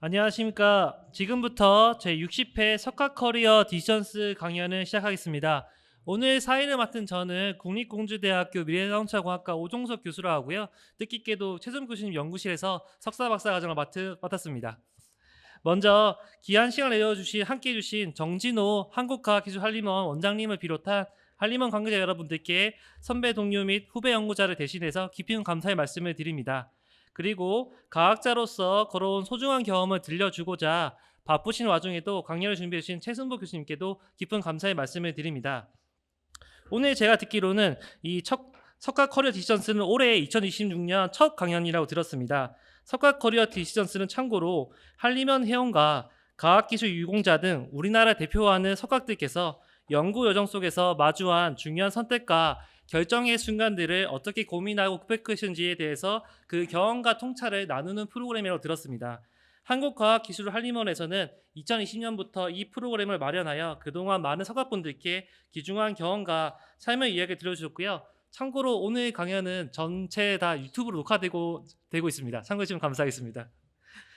안녕하십니까. 지금부터 제60회 석학 커리어 디션스 강연을 시작하겠습니다. 오늘 사회를 맡은 저는 국립공주대학교 미래자동차공학과 오종석 교수라 하고요. 뜻깊게도 최선 교수님 연구실에서 석사 박사 과정을 맡았습니다. 먼저 귀한 시간을 내어주신 함께해 주신 정진호 한국과학기술한림원 원장님을 비롯한 한림원 관계자 여러분들께 선배 동료 및 후배 연구자를 대신해서 깊은 감사의 말씀을 드립니다. 그리고 과학자로서 걸어온 소중한 경험을 들려주고자 바쁘신 와중에도 강연을 준비해 주신 최승보 교수님께도 깊은 감사의 말씀을 드립니다. 오늘 제가 듣기로는 이 석학 커리어 디시전스는 올해 2026년 첫 강연이라고 들었습니다. 석학 커리어 디시전스는 참고로 한림원 회원과 과학기술 유공자 등 우리나라 대표하는 석학들께서 연구 여정 속에서 마주한 중요한 선택과 결정의 순간들을 어떻게 고민하고 극복하시는지에 대해서 그 경험과 통찰을 나누는 프로그램이라고 들었습니다. 한국과학기술한림원에서는 2020년부터 이 프로그램을 마련하여 그동안 많은 석학분들께 귀중한 경험과 삶의 이야기를 들려주셨고요. 참고로 오늘 강연은 전체 다 유튜브로 녹화되고 있습니다. 참고해 주시면 감사하겠습니다.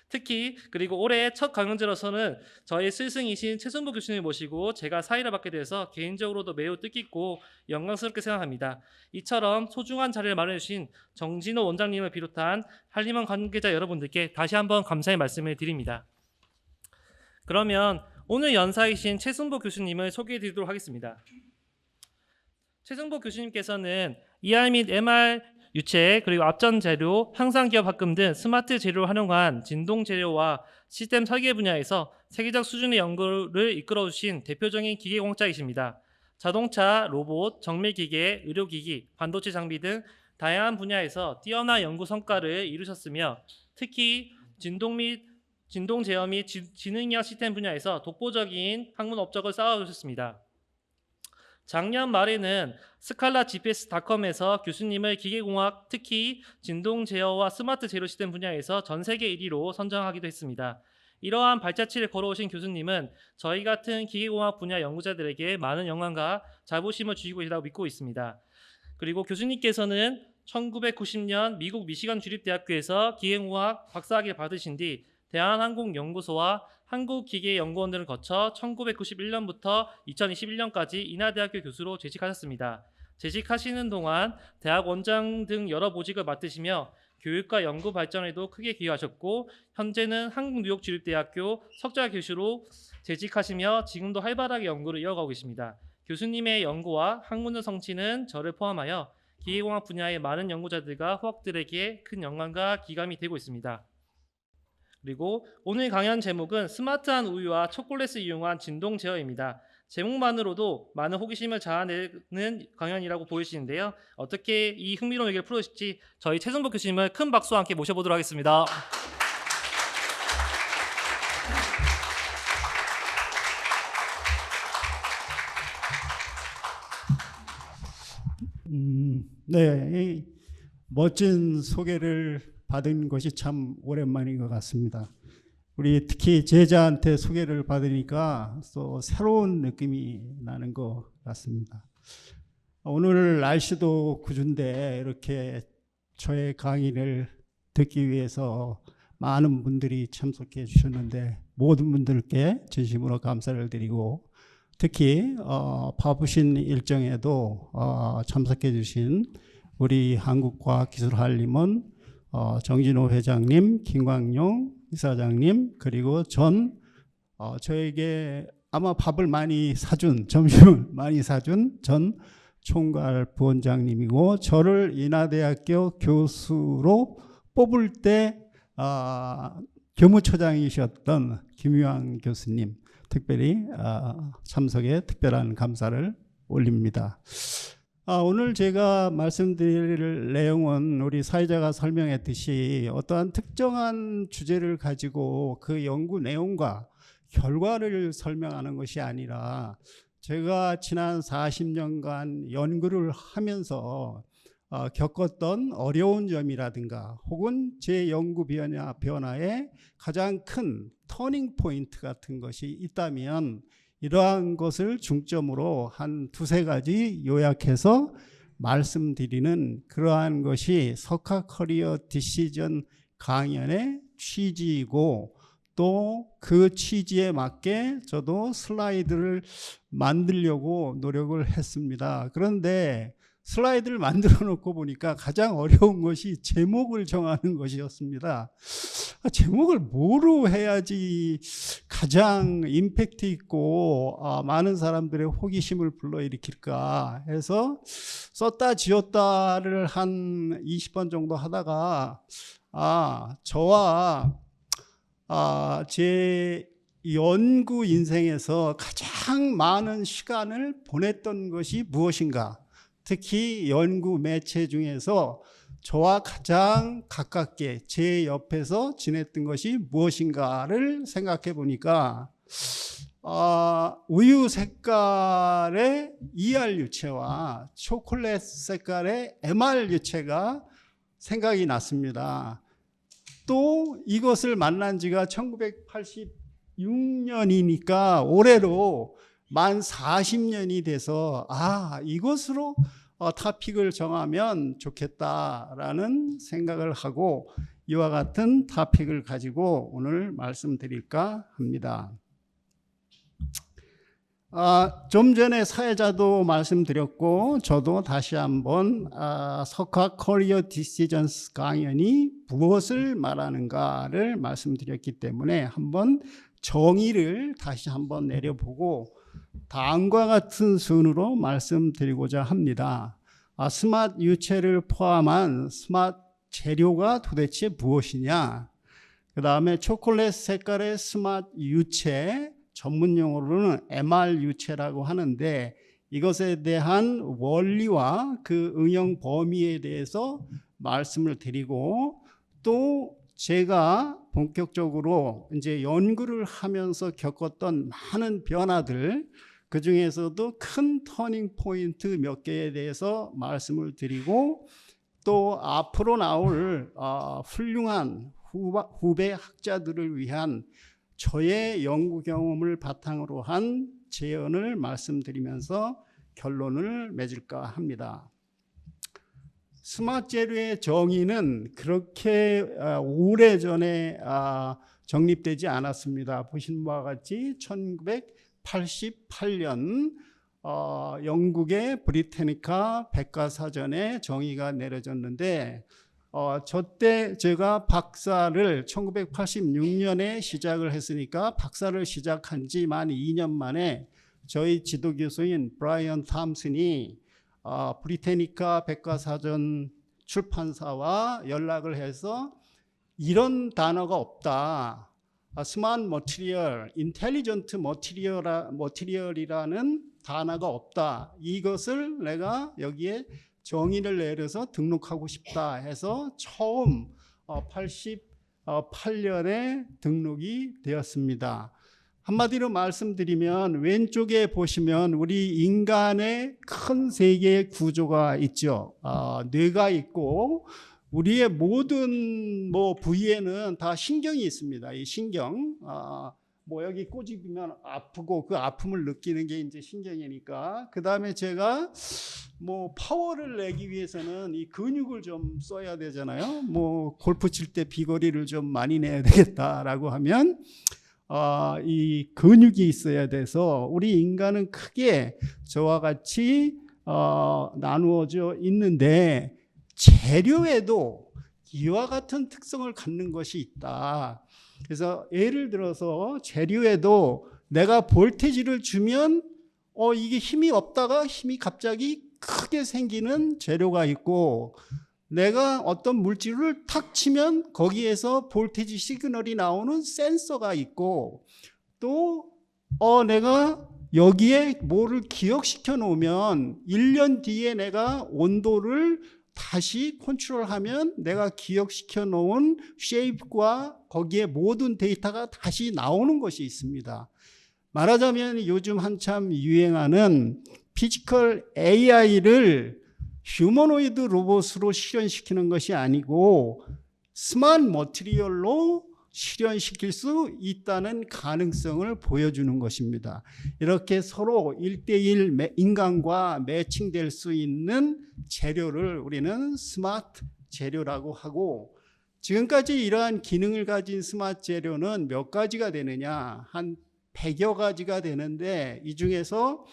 특히 그리고 올해 첫 강연자로서는 저희 스승이신 최순보 교수님을 모시고 제가 사회를 맡게 돼서 개인적으로도 매우 뜻깊고 영광스럽게 생각합니다. 이처럼 소중한 자리를 마련해 주신 정진호 원장님을 비롯한 한림원 관계자 여러분들께 다시 한번 감사의 말씀을 드립니다. 그러면 오늘 연사이신 최순보 교수님을 소개해 드리도록 하겠습니다. 최승보 교수님께서는 ER 및 MR 유체 그리고 앞전 재료, 향상기업 합금 등 스마트 재료를 활용한 진동 재료와 시스템 설계 분야에서 세계적 수준의 연구를 이끌어주신 대표적인 기계공학자이십니다. 자동차, 로봇, 정밀기계, 의료기기, 반도체 장비 등 다양한 분야에서 뛰어난 연구 성과를 이루셨으며 특히 진동 제어 및 지능형 시스템 분야에서 독보적인 학문 업적을 쌓아주셨습니다. 작년 말에는 스칼라 GPS.com에서 교수님을 기계공학, 특히 진동 제어와 스마트 제로 시스템 분야에서 전 세계 1위로 선정하기도 했습니다. 이러한 발자취를 걸어오신 교수님은 저희 같은 기계공학 분야 연구자들에게 많은 영광과 자부심을 주시고 계시다고 믿고 있습니다. 그리고 교수님께서는 1990년 미국 미시간 주립대학교에서 기계공학 박사학위를 받으신 뒤 대한항공연구소와 한국기계연구원 등을 거쳐 1991년부터 2021년까지 인하대학교 교수로 재직하셨습니다. 재직하시는 동안 대학 원장 등 여러 보직을 맡으시며 교육과 연구 발전에도 크게 기여하셨고 현재는 한국뉴욕주립대학교 석좌 교수로 재직하시며 지금도 활발하게 연구를 이어가고 계십니다. 교수님의 연구와 학문의 성취는 저를 포함하여 기계공학 분야의 많은 연구자들과 후학들에게 큰 영광과 기감이 되고 있습니다. 그리고 오늘 강연 제목은 스마트한 우유와 초콜릿을 이용한 진동 제어입니다. 제목만으로도 많은 호기심을 자아내는 강연이라고 보이시는데요. 어떻게 이 흥미로운 얘기를 풀어주실지 저희 최승복 교수님을 큰 박수와 함께 모셔보도록 하겠습니다. 네, 이 멋진 소개를 받은 것이 참 오랜만인 것 같습니다. 우리 특히 제자한테 소개를 받으니까 또 새로운 느낌이 나는 것 같습니다. 오늘 날씨도 굿인데 이렇게 저의 강의를 듣기 위해서 많은 분들이 참석해 주셨는데 모든 분들께 진심으로 감사를 드리고 특히 바쁘신 일정에도 참석해 주신 우리 한국과학기술한림원 정진호 회장님, 김광용 이사장님 그리고 저에게 아마 밥을 많이 사준, 점심을 많이 사준 전 총괄 부원장님이고 저를 인하대학교 교수로 뽑을 때 교무처장이셨던 김유황 교수님 특별히 참석에 특별한 감사를 올립니다. 오늘 제가 말씀드릴 내용은 우리 사회자가 설명했듯이 어떠한 특정한 주제를 가지고 그 연구 내용과 결과를 설명하는 것이 아니라 제가 지난 40년간 연구를 하면서 겪었던 어려운 점이라든가 혹은 제 연구 변화의 가장 큰 터닝 포인트 같은 것이 있다면 이러한 것을 중점으로 한 두세 가지 요약해서 말씀드리는 그러한 것이 석학 커리어 디시전 강연의 취지이고 또 그 취지에 맞게 저도 슬라이드를 만들려고 노력을 했습니다. 그런데 슬라이드를 만들어 놓고 보니까 가장 어려운 것이 제목을 정하는 것이었습니다. 제목을 뭐로 해야지 가장 임팩트 있고 많은 사람들의 호기심을 불러일으킬까 해서 썼다 지웠다를 한 20번 정도 하다가 저와 제 연구 인생에서 가장 많은 시간을 보냈던 것이 무엇인가, 특히 연구 매체 중에서 저와 가장 가깝게 제 옆에서 지냈던 것이 무엇인가를 생각해 보니까 우유 색깔의 ER 유체와 초콜릿 색깔의 MR 유체가 생각이 났습니다. 또 이것을 만난 지가 1986년이니까 올해로 만 40년이 돼서 이것으로 토픽을 정하면 좋겠다라는 생각을 하고 이와 같은 토픽을 가지고 오늘 말씀드릴까 합니다. 좀 전에 사회자도 말씀드렸고 저도 다시 한번 석학 커리어 디시전스 강연이 무엇을 말하는가를 말씀드렸기 때문에 한번 정의를 다시 한번 내려보고 다음과 같은 순으로 말씀드리고자 합니다. 스마트 유체를 포함한 스마트 재료가 도대체 무엇이냐, 그 다음에 초콜릿 색깔의 스마트 유체, 전문 용어로는 MR 유체라고 하는데 이것에 대한 원리와 그 응용 범위에 대해서 말씀을 드리고, 또 제가 본격적으로 이제 연구를 하면서 겪었던 많은 변화들, 그 중에서도 큰 터닝 포인트 몇 개에 대해서 말씀을 드리고, 또 앞으로 나올 훌륭한 후배 학자들을 위한 저의 연구 경험을 바탕으로 한 제언을 말씀드리면서 결론을 맺을까 합니다. 스마트 재료의 정의는 그렇게 오래전에 정립되지 않았습니다. 보신 바와 같이 1988년 영국의 브리테니카 백과사전에 정의가 내려졌는데 저때 제가 박사를 1986년에 시작을 했으니까 박사를 시작한 지 만 2년 만에 저희 지도교수인 브라이언 탐슨이 브리테니카 백과사전 출판사와 연락을 해서 이런 단어가 없다. 스마트 머티리얼, 인텔리전트 머티리얼이라는 단어가 없다. 이것을 내가 여기에 정의를 내려서 등록하고 싶다 해서 처음 88년에 등록이 되었습니다. 한마디로 말씀드리면 왼쪽에 보시면 우리 인간의 큰 세 개의 구조가 있죠. 뇌가 있고 우리의 모든 부위에는 다 신경이 있습니다. 이 신경, 여기 꼬집으면 아프고 그 아픔을 느끼는 게 이제 신경이니까. 그 다음에 제가 파워를 내기 위해서는 이 근육을 좀 써야 되잖아요. 골프 칠 때 비거리를 좀 많이 내야 되겠다라고 하면 이 근육이 있어야 돼서 우리 인간은 크게 저와 같이 나누어져 있는데 재료에도 이와 같은 특성을 갖는 것이 있다. 그래서 예를 들어서 재료에도 내가 볼테지를 주면 이게 힘이 없다가 힘이 갑자기 크게 생기는 재료가 있고, 내가 어떤 물질을 탁 치면 거기에서 볼테지 시그널이 나오는 센서가 있고, 또 내가 여기에 뭐를 기억시켜 놓으면 1년 뒤에 내가 온도를 다시 컨트롤하면 내가 기억시켜 놓은 쉐입과 거기에 모든 데이터가 다시 나오는 것이 있습니다. 말하자면 요즘 한참 유행하는 피지컬 AI를 휴머노이드 로봇으로 실현시키는 것이 아니고 스마트 머티리얼로 실현시킬 수 있다는 가능성을 보여주는 것입니다. 이렇게 서로 1대1 인간과 매칭될 수 있는 재료를 우리는 스마트 재료라고 하고, 지금까지 이러한 기능을 가진 스마트 재료는 몇 가지가 되느냐? 한 100여 가지가 되는데 이 중에서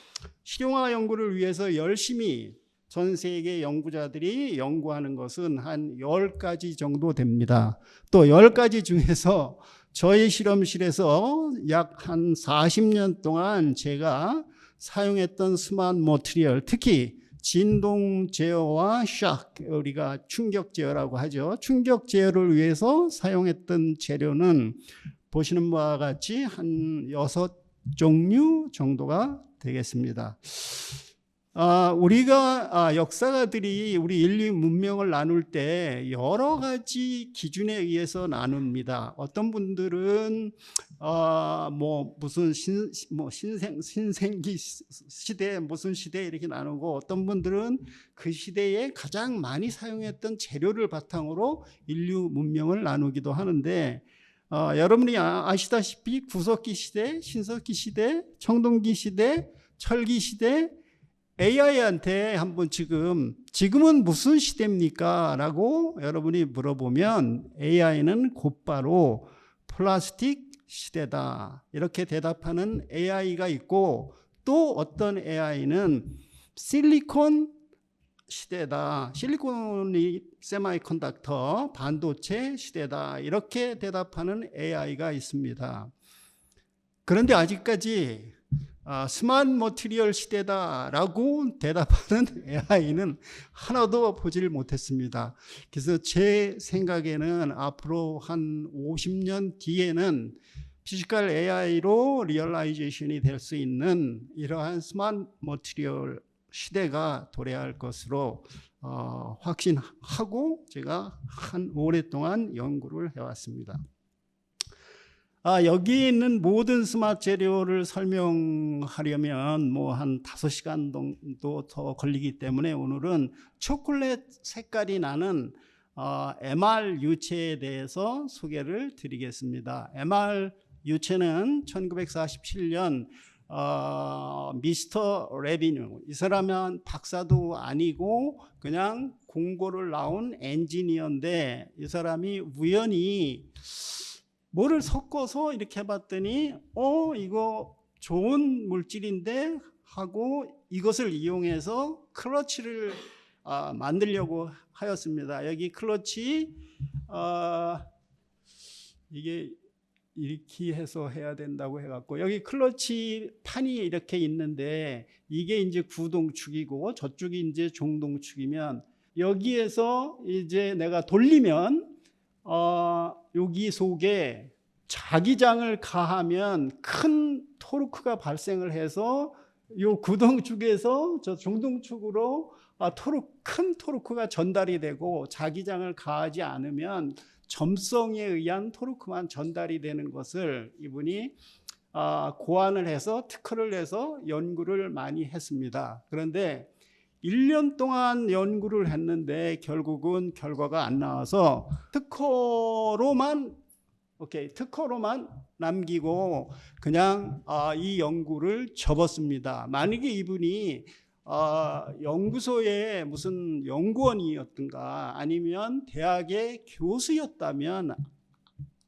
실용화 연구를 위해서 열심히 전 세계 연구자들이 연구하는 것은 한 10가지 정도 됩니다. 또 10가지 중에서 저희 실험실에서 약 한 40년 동안 제가 사용했던 스마트 머티리얼, 특히 진동 제어와 샥, 우리가 충격 제어라고 하죠. 충격 제어를 위해서 사용했던 재료는 보시는 바와 같이 한 6종류 정도가 되겠습니다. 우리가 역사가들이 우리 인류 문명을 나눌 때 여러 가지 기준에 의해서 나눕니다. 어떤 분들은 무슨 신생기 시대, 무슨 시대 이렇게 나누고, 어떤 분들은 그 시대에 가장 많이 사용했던 재료를 바탕으로 인류 문명을 나누기도 하는데, 여러분이 아시다시피 구석기 시대, 신석기 시대, 청동기 시대, 철기 시대, AI한테 한번 지금은 무슨 시대입니까? 라고 여러분이 물어보면 AI는 곧바로 플라스틱 시대다, 이렇게 대답하는 AI가 있고, 또 어떤 AI는 실리콘 시대다, 실리콘이 세마이컨덕터 반도체 시대다, 이렇게 대답하는 AI가 있습니다. 그런데 아직까지 스마트 머티리얼 시대다라고 대답하는 AI는 하나도 보질 못했습니다. 그래서 제 생각에는 앞으로 한 50년 뒤에는 피지컬 AI로 리얼라이제이션이 될 수 있는 이러한 스마트 머티리얼 시대가 도래할 것으로 확신하고 제가 한 오랫동안 연구를 해왔습니다. 여기 있는 모든 스마트 재료를 설명하려면 한 5시간 정도 더 걸리기 때문에 오늘은 초콜릿 색깔이 나는 MR 유체에 대해서 소개를 드리겠습니다. MR 유체는 1947년 미스터 레비뉴, 이 사람은 박사도 아니고 그냥 공고를 나온 엔지니어인데, 이 사람이 우연히 뭐를 섞어서 이렇게 해봤더니 이거 좋은 물질인데 하고 이것을 이용해서 클러치를 만들려고 하였습니다. 여기 클러치 이게 이렇게 해서 해야 된다고 해갖고, 여기 클러치 판이 이렇게 있는데 이게 이제 구동축이고 저쪽이 이제 종동축이면, 여기에서 이제 내가 돌리면 여기 속에 자기장을 가하면 큰 토르크가 발생을 해서 이 구동축에서 저 종동축으로 큰 토르크가 전달이 되고, 자기장을 가하지 않으면 점성에 의한 토르크만 전달이 되는 것을 이분이 고안을 해서 특허를 해서 연구를 많이 했습니다. 그런데 1년 동안 연구를 했는데 결국은 결과가 안 나와서 특허로만 남기고 그냥 이 연구를 접었습니다. 만약에 이분이 연구소의 무슨 연구원이었든가 아니면 대학의 교수였다면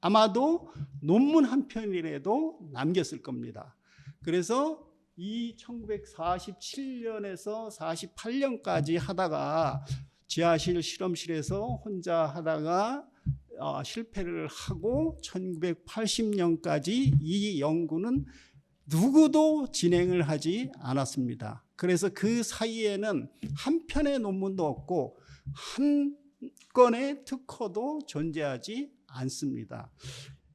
아마도 논문 한 편이라도 남겼을 겁니다. 그래서 이 1947년에서 48년까지 하다가 지하실 실험실에서 혼자 하다가 실패를 하고 1980년까지 이 연구는 누구도 진행을 하지 않았습니다. 그래서 그 사이에는 한 편의 논문도 없고 한 건의 특허도 존재하지 않습니다.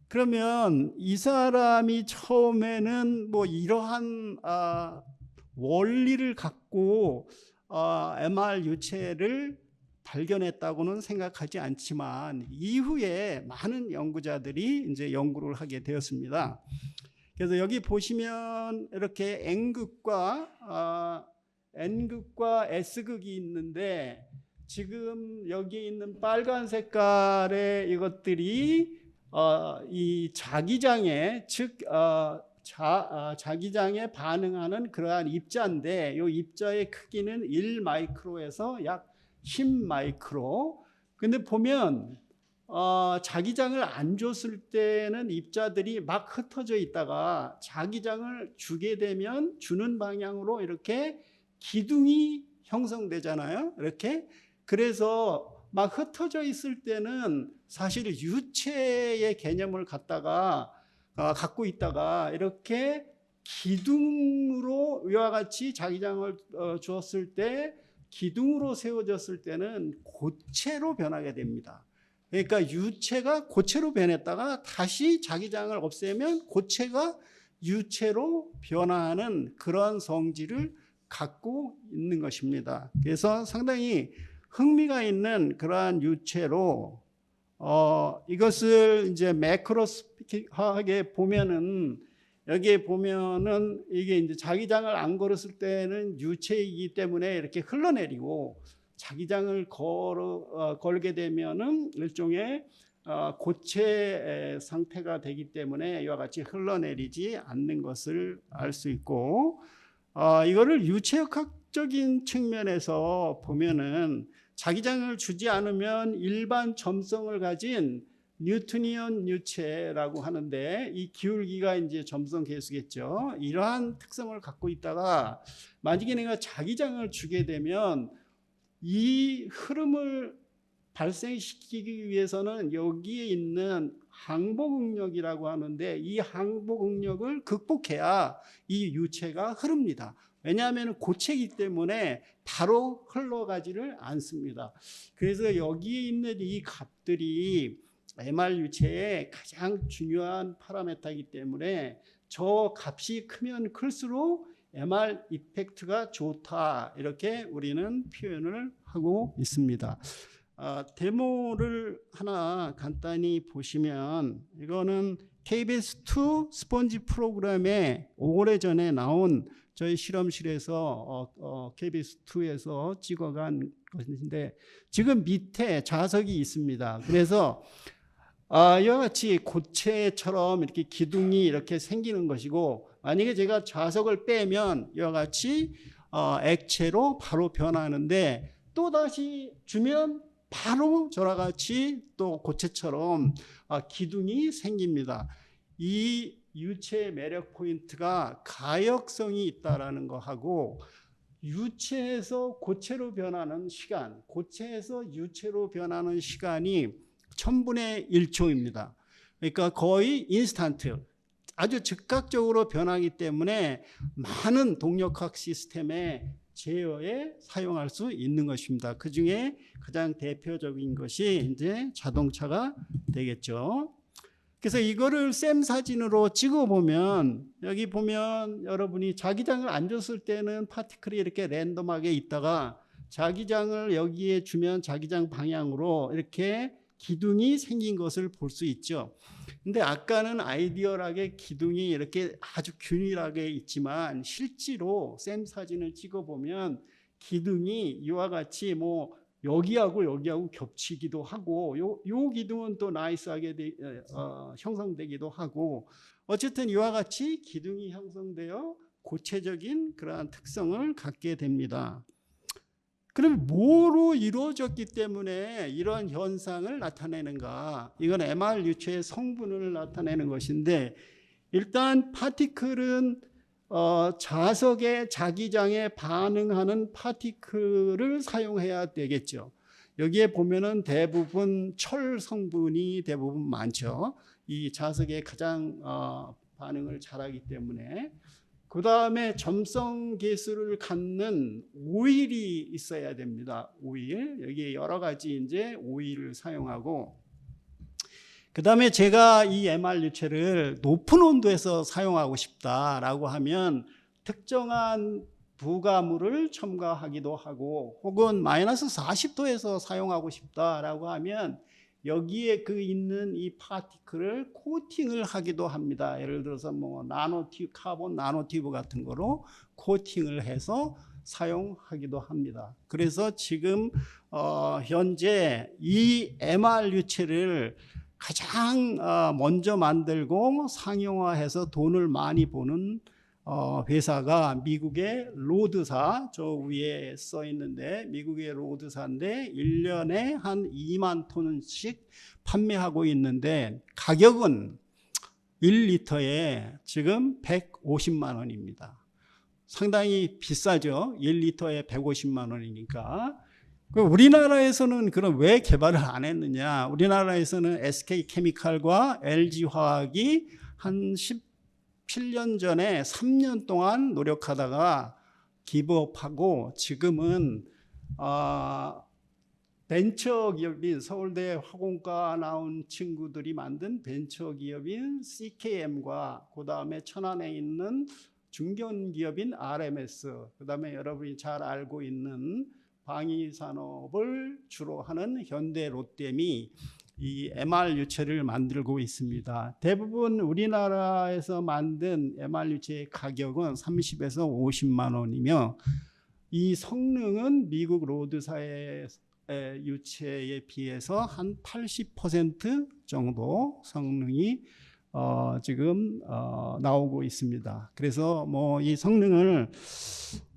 그러면 이 사람이 처음에는 이러한 원리를 갖고 MR 유체를 발견했다고는 생각하지 않지만 이후에 많은 연구자들이 이제 연구를 하게 되었습니다. 그래서 여기 보시면 이렇게 N극과 S극이 있는데, 지금 여기 있는 빨간 색깔의 이것들이 이 자기장에 자기장에 반응하는 그러한 입자인데, 이 입자의 크기는 1마이크로에서 약 10마이크로. 근데 보면 자기장을 안 줬을 때는 입자들이 막 흩어져 있다가 자기장을 주게 되면 주는 방향으로 이렇게 기둥이 형성되잖아요. 이렇게. 그래서 막 흩어져 있을 때는 사실 유체의 개념을 갖고 있다가 이렇게 기둥으로 이와 같이 자기장을 주었을 때 기둥으로 세워졌을 때는 고체로 변하게 됩니다. 그러니까 유체가 고체로 변했다가 다시 자기장을 없애면 고체가 유체로 변화하는 그런 성질을 갖고 있는 것입니다. 그래서 상당히 흥미가 있는 그러한 유체로 이것을 이제 매크로스코픽하게 보면은 여기에 보면은 이게 이제 자기장을 안 걸었을 때는 유체이기 때문에 이렇게 흘러내리고 자기장을 걸게 되면은 일종의 고체 상태가 되기 때문에 이와 같이 흘러내리지 않는 것을 알 수 있고 이거를 유체역학적인 측면에서 보면은 자기장을 주지 않으면 일반 점성을 가진 뉴트니언 유체라고 하는데 이 기울기가 이제 점성 계수겠죠. 이러한 특성을 갖고 있다가 만약에 내가 자기장을 주게 되면 이 흐름을 발생시키기 위해서는 여기에 있는 항복응력이라고 하는데 이 항복응력을 극복해야 이 유체가 흐릅니다. 왜냐하면 고체이기 때문에 바로 흘러가지를 않습니다. 그래서 여기에 있는 이 값들이 MR 유체의 가장 중요한 파라미터이기 때문에 저 값이 크면 클수록 MR 이펙트가 좋다 이렇게 우리는 표현을 하고 있습니다. 데모를 하나 간단히 보시면 이거는 KBS2 스폰지 프로그램에 오래전에 나온 저희 실험실에서 KBS2에서 찍어간 것인데 지금 밑에 자석이 있습니다. 그래서 이와 같이 고체처럼 이렇게 기둥이 이렇게 생기는 것이고 만약에 제가 자석을 빼면 이와 같이 액체로 바로 변하는데 또 다시 주면 바로 저와 같이 또 고체처럼 기둥이 생깁니다. 이 유체의 매력 포인트가 가역성이 있다라는 거하고 유체에서 고체로 변하는 시간, 고체에서 유체로 변하는 시간이 1000분의 1초입니다. 그러니까 거의 인스턴트, 아주 즉각적으로 변하기 때문에 많은 동력학 시스템의 제어에 사용할 수 있는 것입니다. 그 중에 가장 대표적인 것이 이제 자동차가 되겠죠. 그래서 이거를 샘 사진으로 찍어보면 여기 보면 여러분이 자기장을 안 줬을 때는 파티클이 이렇게 랜덤하게 있다가 자기장을 여기에 주면 자기장 방향으로 이렇게 기둥이 생긴 것을 볼 수 있죠. 근데 아까는 아이디얼하게 기둥이 이렇게 아주 균일하게 있지만 실제로 샘 사진을 찍어보면 기둥이 이와 같이 뭐 여기하고 겹치기도 하고 요 기둥은 또 나이스하게 형성되기도 하고 어쨌든 이와 같이 기둥이 형성되어 고체적인 그러한 특성을 갖게 됩니다. 그럼 뭐로 이루어졌기 때문에 이런 현상을 나타내는가? 이건 MR 유체의 성분을 나타내는 것인데 일단 파티클은 자석의 자기장에 반응하는 파티클을 사용해야 되겠죠. 여기에 보면은 대부분 철 성분이 대부분 많죠. 이 자석에 가장 반응을 잘하기 때문에. 그 다음에 점성 계수를 갖는 오일이 있어야 됩니다. 오일. 여기에 여러 가지 이제 오일을 사용하고. 그 다음에 제가 이 MR 유체를 높은 온도에서 사용하고 싶다라고 하면 특정한 부가물을 첨가하기도 하고 혹은 마이너스 40도에서 사용하고 싶다라고 하면 여기에 있는 이 파티클을 코팅을 하기도 합니다. 예를 들어서 뭐 카본 나노튜브 같은 거로 코팅을 해서 사용하기도 합니다. 그래서 지금 현재 이 MR 유체를 가장 먼저 만들고 상용화해서 돈을 많이 버는 회사가 미국의 로드사, 저 위에 써 있는데 미국의 로드사인데 1년에 한 2만 톤씩 판매하고 있는데 가격은 1리터에 지금 150만 원입니다. 상당히 비싸죠. 1리터에 150만 원이니까. 우리나라에서는 그럼 왜 개발을 안 했느냐? 우리나라에서는 SK케미칼과 LG화학이 한 17년 전에 3년 동안 노력하다가 기브업하고 지금은 벤처기업인 서울대 화공과 나온 친구들이 만든 벤처기업인 CKM과 그 다음에 천안에 있는 중견기업인 RMS, 그 다음에 여러분이 잘 알고 있는 방위산업을 주로 하는 현대 롯데미 이 MR 유체를 만들고 있습니다. 대부분 우리나라에서 만든 MR 유체의 가격은 30에서 50만 원이며 이 성능은 미국 로드사의 유체에 비해서 한 80% 정도 성능이 지금 나오고 있습니다. 그래서 뭐 이 성능을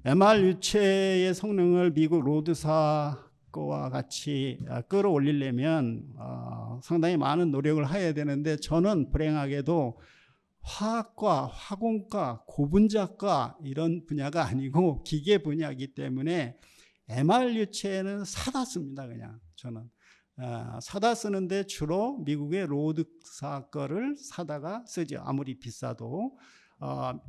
MR 유체의 성능을 미국 로드사 거와 같이 끌어올리려면 상당히 많은 노력을 해야 되는데 저는 불행하게도 화학과 화공과 고분자과 이런 분야가 아니고 기계 분야이기 때문에 MR 유체는 사다 씁니다. 그냥 저는 사다 쓰는데 주로 미국의 로드사 거를 사다가 쓰죠. 아무리 비싸도.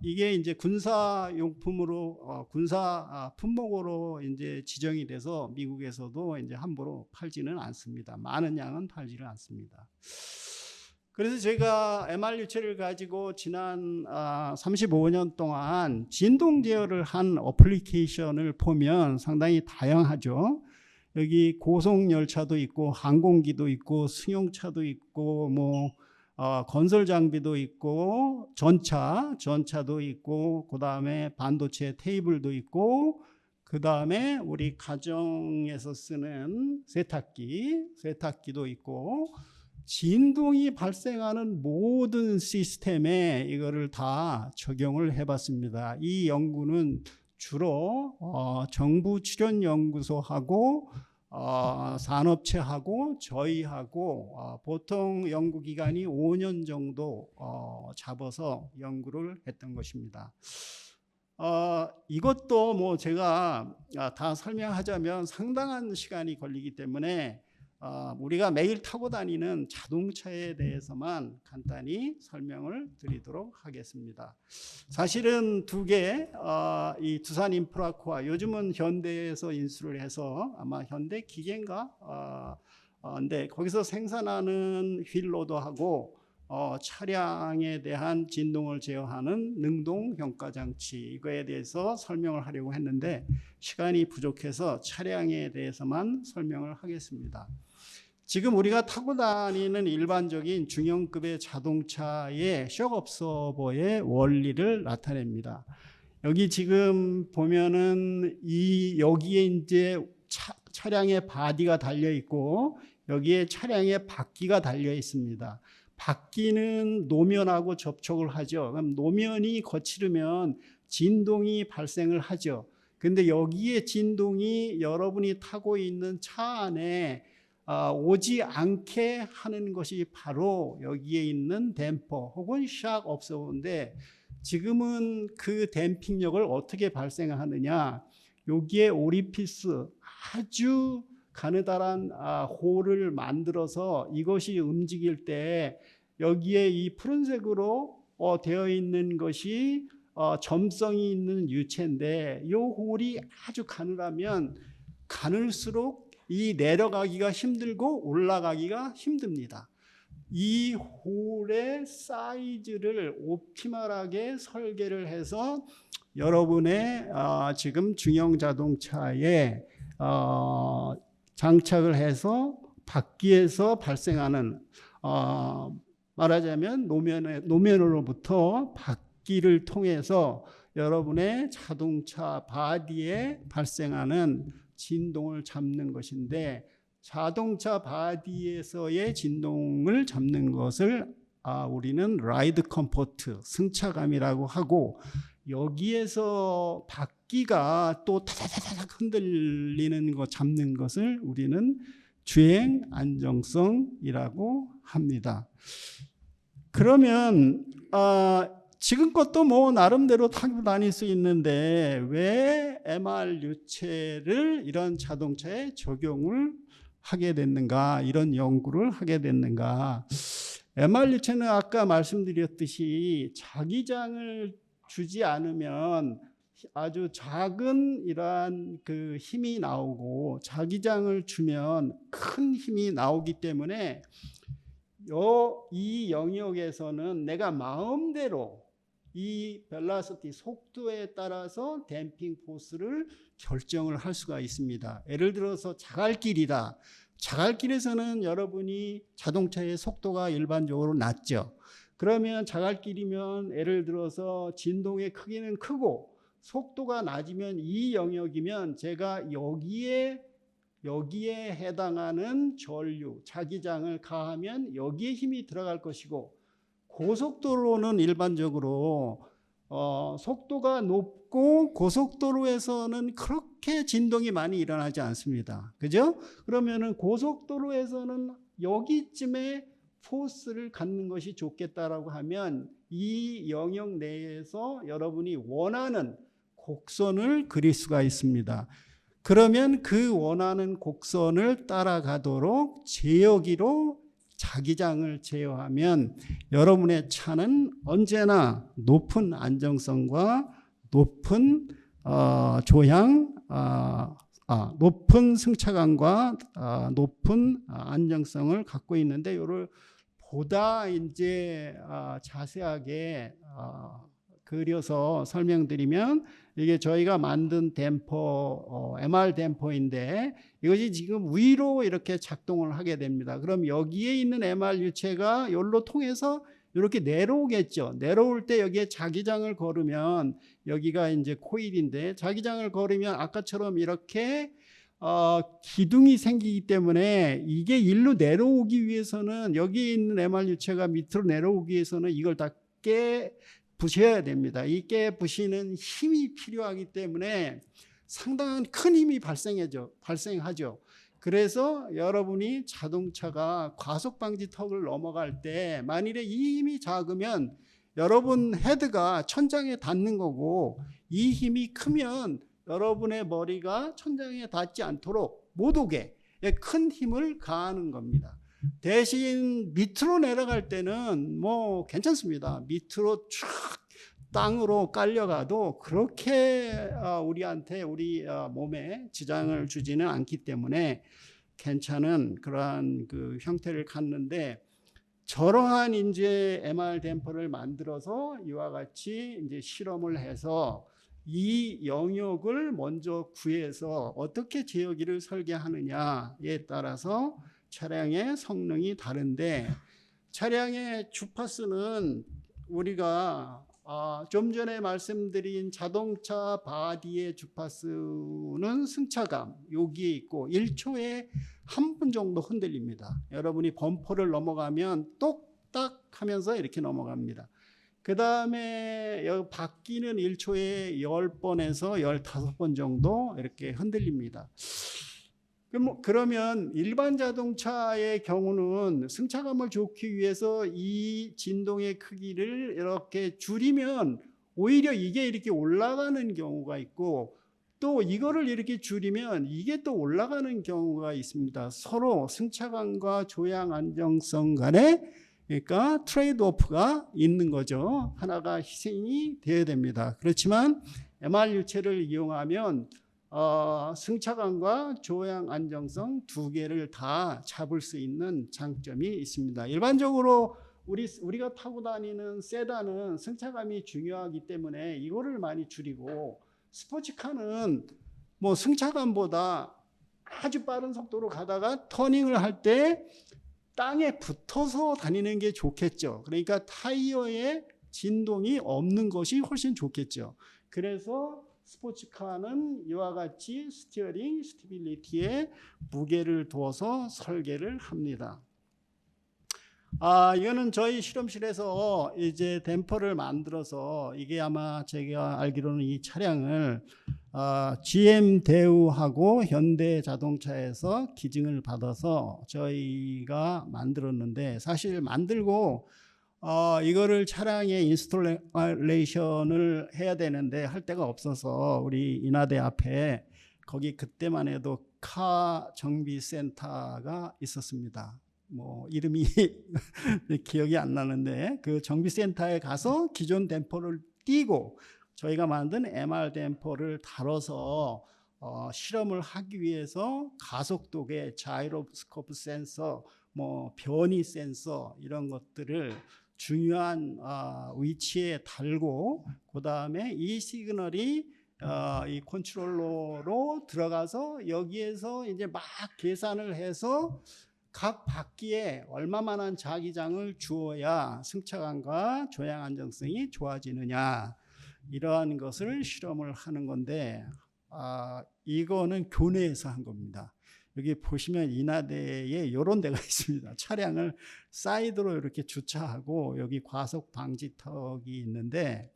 이게 이제 군사용품으로 군사 품목으로 이제 지정이 돼서 미국에서도 이제 함부로 팔지는 않습니다. 많은 양은 팔지는 않습니다. 그래서 제가 MR 유체를 가지고 지난 35년 동안 진동 제어를 한 어플리케이션을 보면 상당히 다양하죠. 여기 고속 열차도 있고 항공기도 있고 승용차도 있고 뭐 건설 장비도 있고 전차도 있고 그 다음에 반도체 테이블도 있고 그 다음에 우리 가정에서 쓰는 세탁기도 있고 진동이 발생하는 모든 시스템에 이거를 다 적용을 해봤습니다. 이 연구는 주로 정부 출연연구소하고 산업체하고 저희하고 보통 연구기간이 5년 정도 잡아서 연구를 했던 것입니다. 이것도 뭐 제가 다 설명하자면 상당한 시간이 걸리기 때문에 우리가 매일 타고 다니는 자동차에 대해서만 간단히 설명을 드리도록 하겠습니다. 사실은 이 두산 인프라코아 요즘은 현대에서 인수를 해서 아마 현대 기계인가 근데 거기서 생산하는 휠로더하고 차량에 대한 진동을 제어하는 능동 평가 장치 이거에 대해서 설명을 하려고 했는데 시간이 부족해서 차량에 대해서만 설명을 하겠습니다. 지금 우리가 타고 다니는 일반적인 중형급의 자동차의 쇼크 옵서버의 원리를 나타냅니다. 여기 지금 보면은 여기에 이제 차량의 바디가 달려 있고 여기에 차량의 바퀴가 달려 있습니다. 바퀴는 노면하고 접촉을 하죠. 그럼 노면이 거칠으면 진동이 발생을 하죠. 근데 여기에 진동이 여러분이 타고 있는 차 안에 오지 않게 하는 것이 바로 여기에 있는 댐퍼 혹은 샥 옵서버인데 지금은 그 댐핑력을 어떻게 발생하느냐 여기에 오리피스 아주 가느다란 홀을 만들어서 이것이 움직일 때 여기에 이 푸른색으로 되어 있는 것이 점성이 있는 유체인데 이 홀이 아주 가늘하면 가늘수록 이 내려가기가 힘들고 올라가기가 힘듭니다. 이 홀의 사이즈를 옵티멀하게 설계를 해서 여러분의 지금 중형 자동차에 장착을 해서 바퀴에서 발생하는 말하자면 노면으로부터 바퀴를 통해서 여러분의 자동차 바디에 발생하는 진동을 잡는 것인데 자동차 바디에서의 진동을 잡는 것을 우리는 라이드 컴포트, 승차감이라고 하고 여기에서 바퀴가 또 타다다닥 흔들리는 거 잡는 것을 우리는 주행 안정성이라고 합니다. 그러면 지금껏도 뭐 나름대로 타고 다닐 수 있는데 왜 MR 유체를 이런 자동차에 적용을 하게 됐는가, 이런 연구를 하게 됐는가. MR 유체는 아까 말씀드렸듯이 자기장을 주지 않으면 아주 작은 이러한 그 힘이 나오고 자기장을 주면 큰 힘이 나오기 때문에 이 영역에서는 내가 마음대로 이 벨라시티 속도에 따라서 댐핑 포스를 결정을 할 수가 있습니다. 예를 들어서 자갈길이다. 자갈길에서는 여러분이 자동차의 속도가 일반적으로 낮죠. 그러면 자갈길이면 예를 들어서 진동의 크기는 크고 속도가 낮으면 이 영역이면 제가 여기에 해당하는 전류, 자기장을 가하면 여기에 힘이 들어갈 것이고, 고속도로는 일반적으로 속도가 높고 고속도로에서는 그렇게 진동이 많이 일어나지 않습니다. 그죠? 그러면은 고속도로에서는 여기쯤에 포스를 갖는 것이 좋겠다라고 하면 이 영역 내에서 여러분이 원하는 곡선을 그릴 수가 있습니다. 그러면 그 원하는 곡선을 따라가도록 제어기로 자기장을 제어하면 여러분의 차는 언제나 높은 안정성과 높은 높은 승차감과 높은 안정성을 갖고 있는데, 이를 보다 이제 자세하게 그려서 설명드리면, 이게 저희가 만든 댐퍼, MR 댐퍼인데 이것이 지금 위로 이렇게 작동을 하게 됩니다. 그럼 여기에 있는 MR 유체가 여기로 통해서 이렇게 내려오겠죠. 내려올 때 여기에 자기장을 걸으면, 여기가 이제 코일인데 자기장을 걸으면 아까처럼 이렇게 기둥이 생기기 때문에 이게 일로 내려오기 위해서는, 여기 있는 MR 유체가 밑으로 내려오기 위해서는 이걸 다 부셔야 됩니다. 이 부시는 힘이 필요하기 때문에 상당한 큰 힘이 발생하죠. 그래서 여러분이 자동차가 과속방지 턱을 넘어갈 때 만일에 이 힘이 작으면 여러분 헤드가 천장에 닿는 거고, 이 힘이 크면 여러분의 머리가 천장에 닿지 않도록 못 오게 큰 힘을 가하는 겁니다. 대신 밑으로 내려갈 때는 뭐 괜찮습니다. 밑으로 쭉 땅으로 깔려가도 그렇게 우리한테, 우리 몸에 지장을 주지는 않기 때문에 괜찮은 그러한 그 형태를 갖는데, 저러한 이제 MR 댐퍼를 만들어서 이와 같이 이제 실험을 해서 이 영역을 먼저 구해서 어떻게 제어기를 설계하느냐에 따라서 차량의 성능이 다른데, 차량의 주파수는 우리가 좀 전에 말씀드린 자동차 바디의 주파수는 승차감 여기에 있고 1초에 한 번 정도 흔들립니다. 여러분이 범퍼를 넘어가면 똑딱 하면서 이렇게 넘어갑니다. 그 다음에 바퀴는 1초에 10번에서 15번 정도 이렇게 흔들립니다. 그러면 일반 자동차의 경우는 승차감을 좋기 위해서 이 진동의 크기를 이렇게 줄이면 오히려 이게 이렇게 올라가는 경우가 있고, 또 이거를 이렇게 줄이면 이게 또 올라가는 경우가 있습니다. 서로 승차감과 조향 안정성 간에 그러니까 트레이드 오프가 있는 거죠. 하나가 희생이 되어야 됩니다. 그렇지만 MR 유체를 이용하면 승차감과 조향 안정성 두 개를 다 잡을 수 있는 장점이 있습니다. 일반적으로 우리가 타고 다니는 세단은 승차감이 중요하기 때문에 이거를 많이 줄이고, 스포츠카는 뭐 승차감보다 아주 빠른 속도로 가다가 터닝을 할 때 땅에 붙어서 다니는 게 좋겠죠. 그러니까 타이어에 진동이 없는 것이 훨씬 좋겠죠. 그래서 스포츠카는 이와 같이 스티어링, 스테빌리티에 무게를 두어서 설계를 합니다. 이거는 저희 실험실에서 이제 댐퍼를 만들어서 이게 아마 제가 알기로는 이 차량을 GM 대우하고 현대자동차에서 기증을 받아서 저희가 만들었는데 사실 만들고 이거를 차량에 인스톨레이션을 해야 되는데 할 데가 없어서 우리 인하대 앞에 거기 그때만 해도 카 정비센터가 있었습니다. 뭐 이름이 기억이 안 나는데 그 정비센터에 가서 기존 댐퍼를 띄고 저희가 만든 MR 댐퍼를 달아서 실험을 하기 위해서 가속도계, 자이로스코프 센서, 뭐 변이 센서 이런 것들을 중요한 위치에 달고 그 다음에 이 시그널이 이 컨트롤러로 들어가서 여기에서 이제 막 계산을 해서 각 바퀴에 얼마만한 자기장을 주어야 승차감과 조향 안정성이 좋아지느냐 이러한 것을 실험을 하는 건데 이거는 교내에서 한 겁니다. 여기 보시면 인하대에 이런 데가 있습니다. 차량을 사이드로 이렇게 주차하고 여기 과속 방지턱이 있는데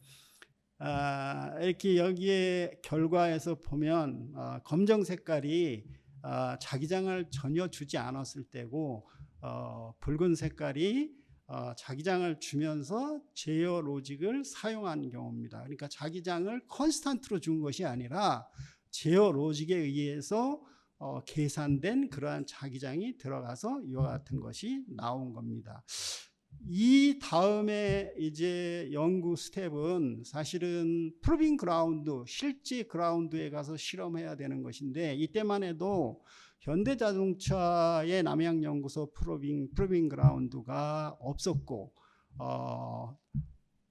이렇게 여기에 결과에서 보면 검정 색깔이 자기장을 전혀 주지 않았을 때고 붉은 색깔이 자기장을 주면서 제어 로직을 사용한 경우입니다. 그러니까 자기장을 컨스탄트로 준 것이 아니라 제어 로직에 의해서 계산된 그러한 자기장이 들어가서 이와 같은 것이 나온 겁니다. 이 다음에 이제 연구 스텝은 사실은 프루빙 그라운드, 실제 그라운드에 가서 실험해야 되는 것인데 이때만 해도 현대자동차의 남양연구소 프루빙 그라운드가 없었고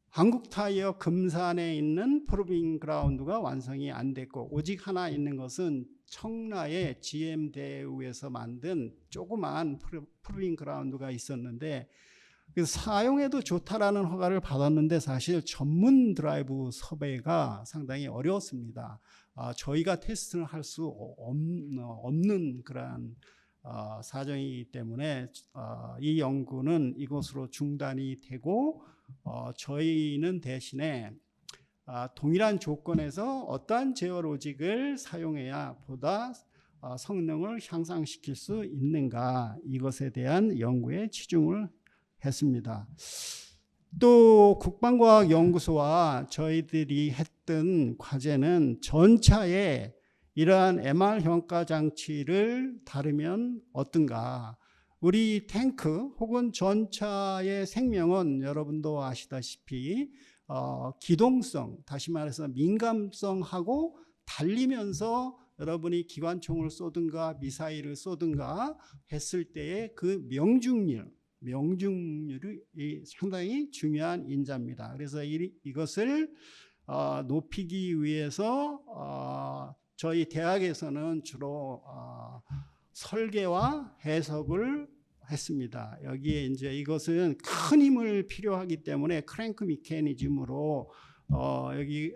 한국타이어 금산에 있는 프루빙 그라운드가 완성이 안 됐고 오직 하나 있는 것은 청라의 GM 대우에서 만든 조그만 프루빙 그라운드가 있었는데 그래서 사용해도 좋다라는 허가를 받았는데 사실 전문 드라이브 섭외가 상당히 어려웠습니다. 저희가 테스트를 할 수 없는 그러한 사정이기 때문에 이 연구는 이것으로 중단이 되고 저희는 대신에 동일한 조건에서 어떠한 제어 로직을 사용해야 보다 성능을 향상시킬 수 있는가 이것에 대한 연구에 치중을 했습니다. 또 국방과학연구소와 저희들이 했던 과제는 전차에 이러한 MR 평가 장치를 다루면 어떤가. 우리 탱크 혹은 전차의 생명은 여러분도 아시다시피 기동성, 다시 말해서 민감성하고 달리면서 여러분이 기관총을 쏘든가 미사일을 쏘든가 했을 때의 그 명중률이 상당히 중요한 인자입니다. 그래서 이것을 높이기 위해서 저희 대학에서는 주로 설계와 해석을 했습니다. 여기에 이제 이것은 큰 힘을 필요하기 때문에 크랭크 메커니즘으로 여기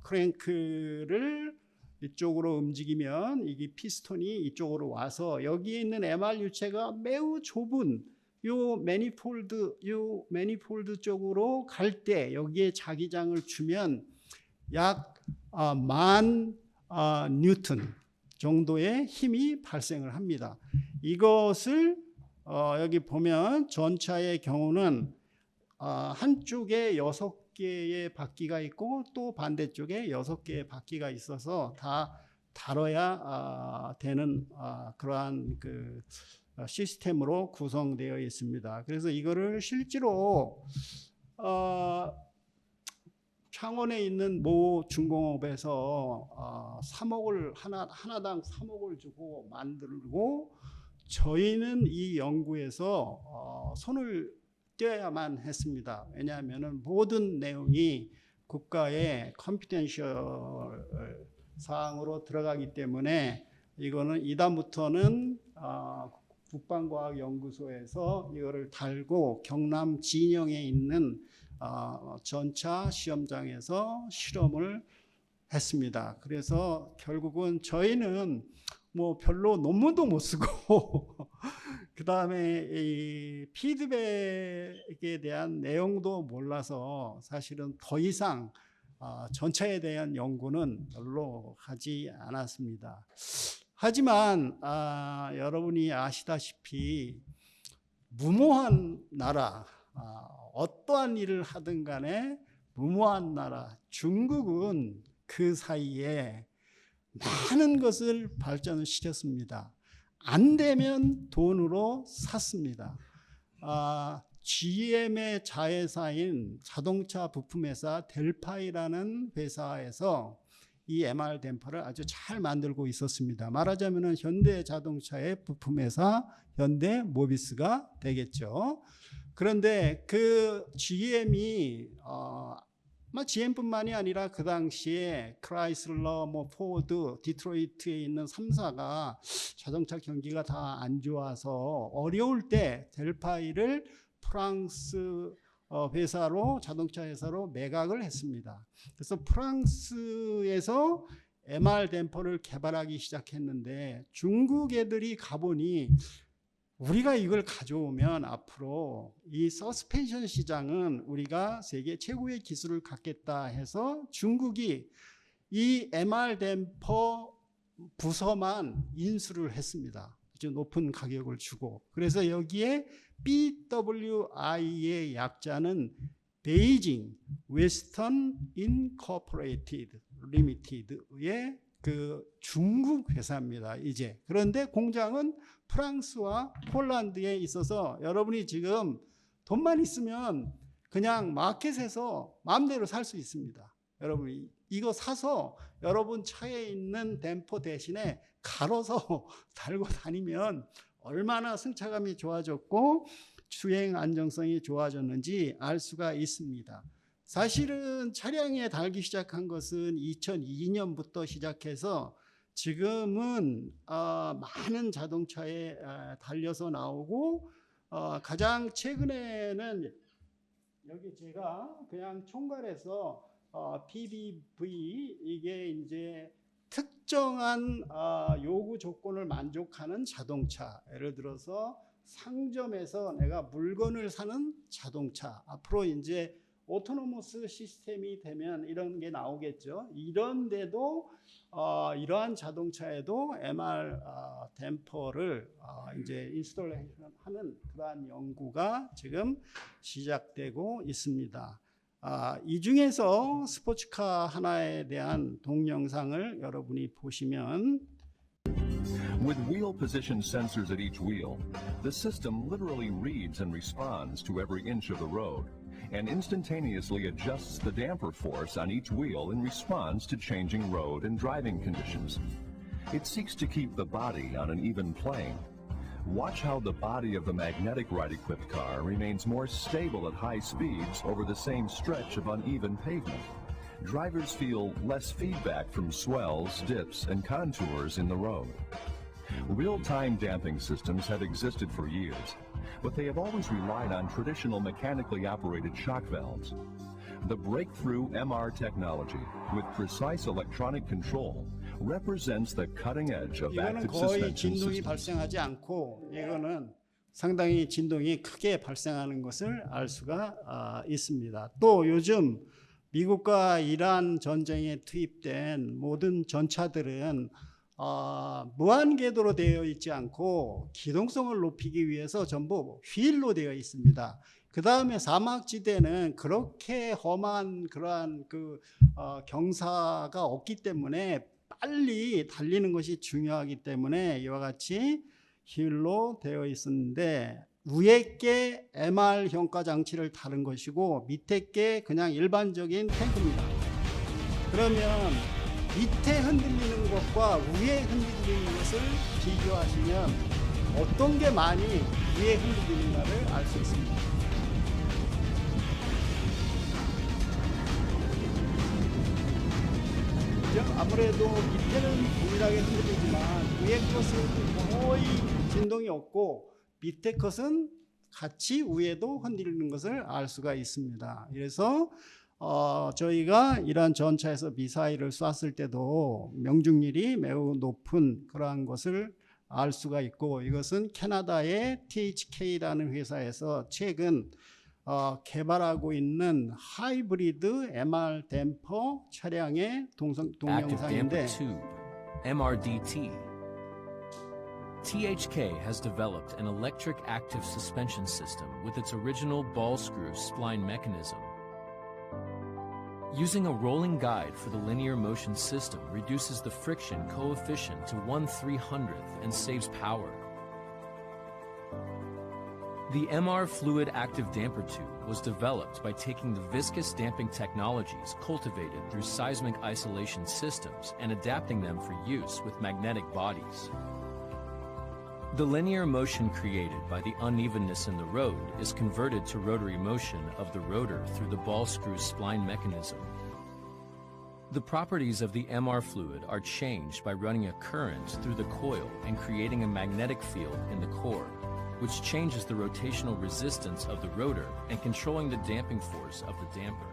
크랭크를 이쪽으로 움직이면 이게 피스톤이 이쪽으로 와서 여기에 있는 MR 유체가 매우 좁은 요 매니폴드 쪽으로 갈 때 여기에 자기장을 주면 약 10,000 뉴턴 정도의 힘이 발생을 합니다. 이것을 여기 보면 전차의 경우는 한쪽에 6개의 바퀴가 있고 또 반대쪽에 6개의 바퀴가 있어서 다 다뤄야 되는 그러한 그 시스템으로 구성되어 있습니다. 그래서 이거를 실제로 창원에 있는 모 중공업에서 3억을 하나당 3억을 주고 만들고 저희는 이 연구에서 손을 떼야만 했습니다. 왜냐하면 모든 내용이 국가의 컴피덴셜 사항으로 들어가기 때문에 이거는 이다음부터는 국방과학연구소에서 이거를 달고 경남 진영에 있는 전차 시험장에서 실험을 했습니다. 그래서 결국은 저희는 뭐 별로 논문도 못 쓰고 그 다음에 이 피드백에 대한 내용도 몰라서 사실은 더 이상 전차에 대한 연구는 별로 하지 않았습니다. 하지만 여러분이 아시다시피 무모한 나라, 어떠한 일을 하든 간에 무모한 나라 중국은 그 사이에 많은 것을 발전을 시켰습니다. 안 되면 돈으로 샀습니다. GM의 자회사인 자동차 부품회사 델파이라는 회사에서 이 MR 댐퍼를 아주 잘 만들고 있었습니다. 말하자면 현대자동차의 부품회사 현대모비스가 되겠죠. 그런데 그 GM이 GM뿐만이 아니라 그 당시에 크라이슬러, 포드, 디트로이트에 있는 3사가 자동차 경기가 다 안 좋아서 어려울 때 델파이를 프랑스 회사로 자동차 회사로 매각을 했습니다. 그래서 프랑스에서 MR 댐퍼를 개발하기 시작했는데 중국 애들이 가보니 우리가 이걸 가져오면 앞으로 이 서스펜션 시장은 우리가 세계 최고의 기술을 갖겠다 해서 중국이 이 MR 댐퍼 부서만 인수를 했습니다. 아주 높은 가격을 주고. 그래서 여기에 BWI의 약자는 베이징 웨스턴 인코퍼레이티드 리미티드의 그 중국 회사입니다. 이제 그런데 공장은 프랑스와 폴란드에 있어서 여러분이 지금 돈만 있으면 그냥 마켓에서 마음대로 살 수 있습니다. 여러분이 이거 사서 여러분 차에 있는 댐퍼 대신에 갈아서 달고 다니면 얼마나 승차감이 좋아졌고 주행 안정성이 좋아졌는지 알 수가 있습니다. 사실은 차량에 달기 시작한 것은 2002년부터 시작해서 지금은 많은 자동차에 달려서 나오고 가장 최근에는 여기 제가 그냥 총괄해서 PBV 이게 이제 특정한 요구 조건을 만족하는 자동차, 예를 들어서 상점에서 내가 물건을 사는 자동차, 앞으로 이제 오토노머스 시스템이 되면 이런 게 나오겠죠. 이런데도 이러한 자동차에도 MR 댐퍼를 이제 인스톨하는 그러한 연구가 지금 시작되고 있습니다. 이 중에서 스포츠카 하나에 대한 동영상을 여러분이 보시면 With wheel position sensors at each wheel, the system literally reads and responds to every inch of the road and instantaneously adjusts the damper force on each wheel in response to changing road and driving conditions. It seeks to keep the body on an even plane. Watch how the body of the magnetic ride-equipped car remains more stable at high speeds over the same stretch of uneven pavement. Drivers feel less feedback from swells, dips, and contours in the road. Real-time damping systems have existed for years, but they have always relied on traditional mechanically operated shock valves. The breakthrough MR technology with precise electronic control represents the cutting edge of 이거는 active 거의 suspension 진동이 systems. 발생하지 않고 이거는 상당히 진동이 크게 발생하는 것을 알 수가 있습니다. 또 요즘 미국과 이란 전쟁에 투입된 모든 전차들은 무한 궤도로 되어 있지 않고 기동성을 높이기 위해서 전부 휠로 되어 있습니다. 그 다음에 사막지대는 그렇게 험한 그러한 경사가 없기 때문에 빨리 달리는 것이 중요하기 때문에 이와 같이 휠로 되어 있었는데 위에 게 MR 현가 장치를 다른 것이고 밑에 게 그냥 일반적인 탱크입니다. 그러면 밑에 흔들리는 것과 위에 흔들리는 것을 비교하시면 어떤 게 많이 위에 흔들리는가를 알 수 있습니다. 아무래도 밑에는 동일하게 흔들리지만 위에 것은 거의 진동이 없고 밑에 것은 같이 위에도 흔들리는 것을 알 수가 있습니다. 그래서 저희가 이러한 전차에서 미사일을 쐈을 때도 명중률이 매우 높은 그러한 것을 알 수가 있고, 이것은 캐나다의 THK라는 회사에서 최근 개발하고 있는 하이브리드 MR 댐퍼 차량의 Active 동영상인데, Damper Tube, MRDT. THK has developed an electric active suspension system with its original ball screw spline mechanism. Using a rolling guide for the linear motion system reduces the friction coefficient to 1/300th and saves power. The MR Fluid Active Damper Tube was developed by taking the viscous damping technologies cultivated through seismic isolation systems and adapting them for use with magnetic bodies. The linear motion created by the unevenness in the road is converted to rotary motion of the rotor through the ball screw spline mechanism. The properties of the MR fluid are changed by running a current through the coil and creating a magnetic field in the core, which changes the rotational resistance of the rotor and controlling the damping force of the damper.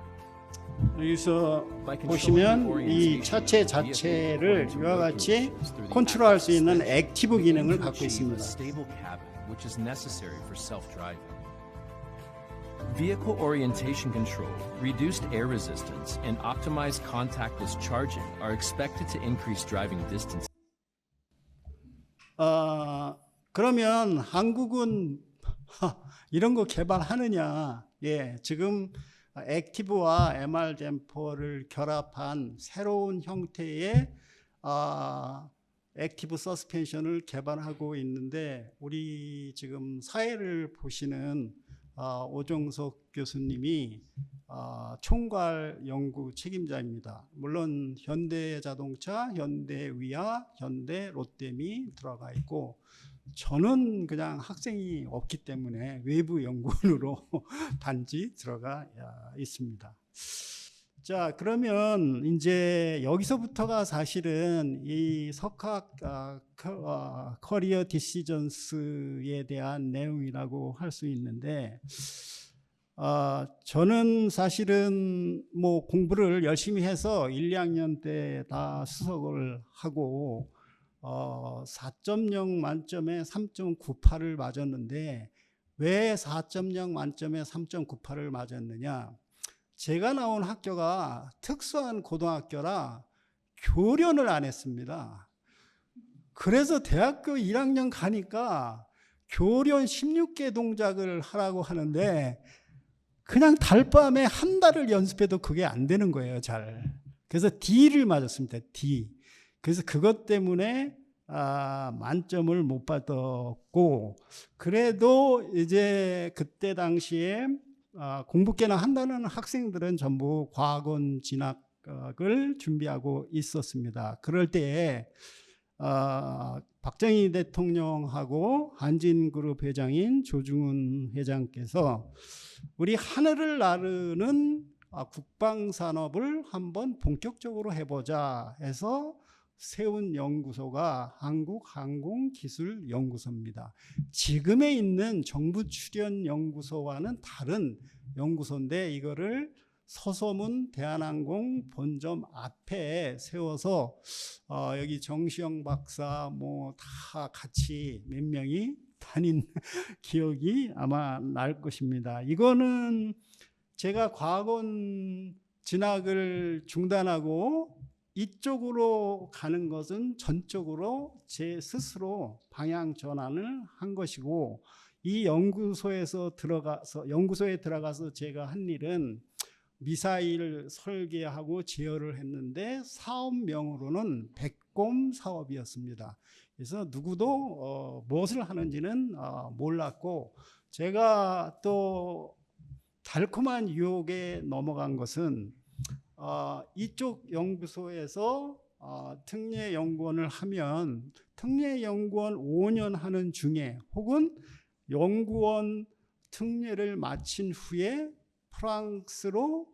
여기서 보시면 이 차체 자체를 이와 같이 컨트롤할 수 있는 액티브 기능을 갖고 있습니다. Stable cabin, which is necessary for self-driving. Vehicle orientation control, reduced air resistance, and optimized contactless charging are expected to increase driving distance. 그러면 한국은 이런 거 개발하느냐? 예, 지금 액티브와 MR 댐퍼를 결합한 새로운 형태의 액티브 서스펜션을 개발하고 있는데, 우리 지금 사회를 보시는 오종석 교수님이 총괄 연구 책임자입니다. 물론 현대자동차, 현대위아, 현대 롯데미 들어가 있고, 저는 그냥 학생이 없기 때문에 외부 연구원으로 단지 들어가 있습니다. 자, 그러면 이제 여기서부터가 사실은 이 석학 커리어 디시전스에 대한 내용이라고 할 수 있는데, 저는 사실은 뭐 공부를 열심히 해서 1, 2학년 때 다 수석을 하고 4.0 만점에 3.98을 맞았는데, 왜 4.0 만점에 3.98을 맞았느냐? 제가 나온 학교가 특수한 고등학교라 교련을 안 했습니다. 그래서 대학교 1학년 가니까 교련 16개 동작을 하라고 하는데, 그냥 달밤에 한 달을 연습해도 그게 안 되는 거예요, 잘. 그래서 D를 맞았습니다, D. 그래서 그것 때문에 만점을 못 받았고, 그래도 이제 그때 당시에 공부 꽤나 한다는 학생들은 전부 과학원 진학을 준비하고 있었습니다. 그럴 때에 박정희 대통령하고 한진그룹 회장인 조중훈 회장께서 우리 하늘을 나르는 국방산업을 한번 본격적으로 해보자 해서 세운 연구소가 한국항공기술연구소입니다. 지금에 있는 정부출연연구소와는 다른 연구소인데, 이거를 서소문 대한항공 본점 앞에 세워서 여기 정시영 박사 뭐 다 같이 몇 명이 다닌 기억이 아마 날 것입니다. 이거는 제가 과학원 진학을 중단하고 이쪽으로 가는 것은 전적으로 제 스스로 방향 전환을 한 것이고, 이 연구소에 들어가서 제가 한 일은 미사일 설계하고 제어를 했는데, 사업명으로는 백곰 사업이었습니다. 그래서 누구도 무엇을 하는지는 몰랐고, 제가 또 달콤한 유혹에 넘어간 것은 이쪽 연구소에서 특례연구원을 하면 특례연구원 5년 하는 중에, 혹은 연구원 특례를 마친 후에 프랑스로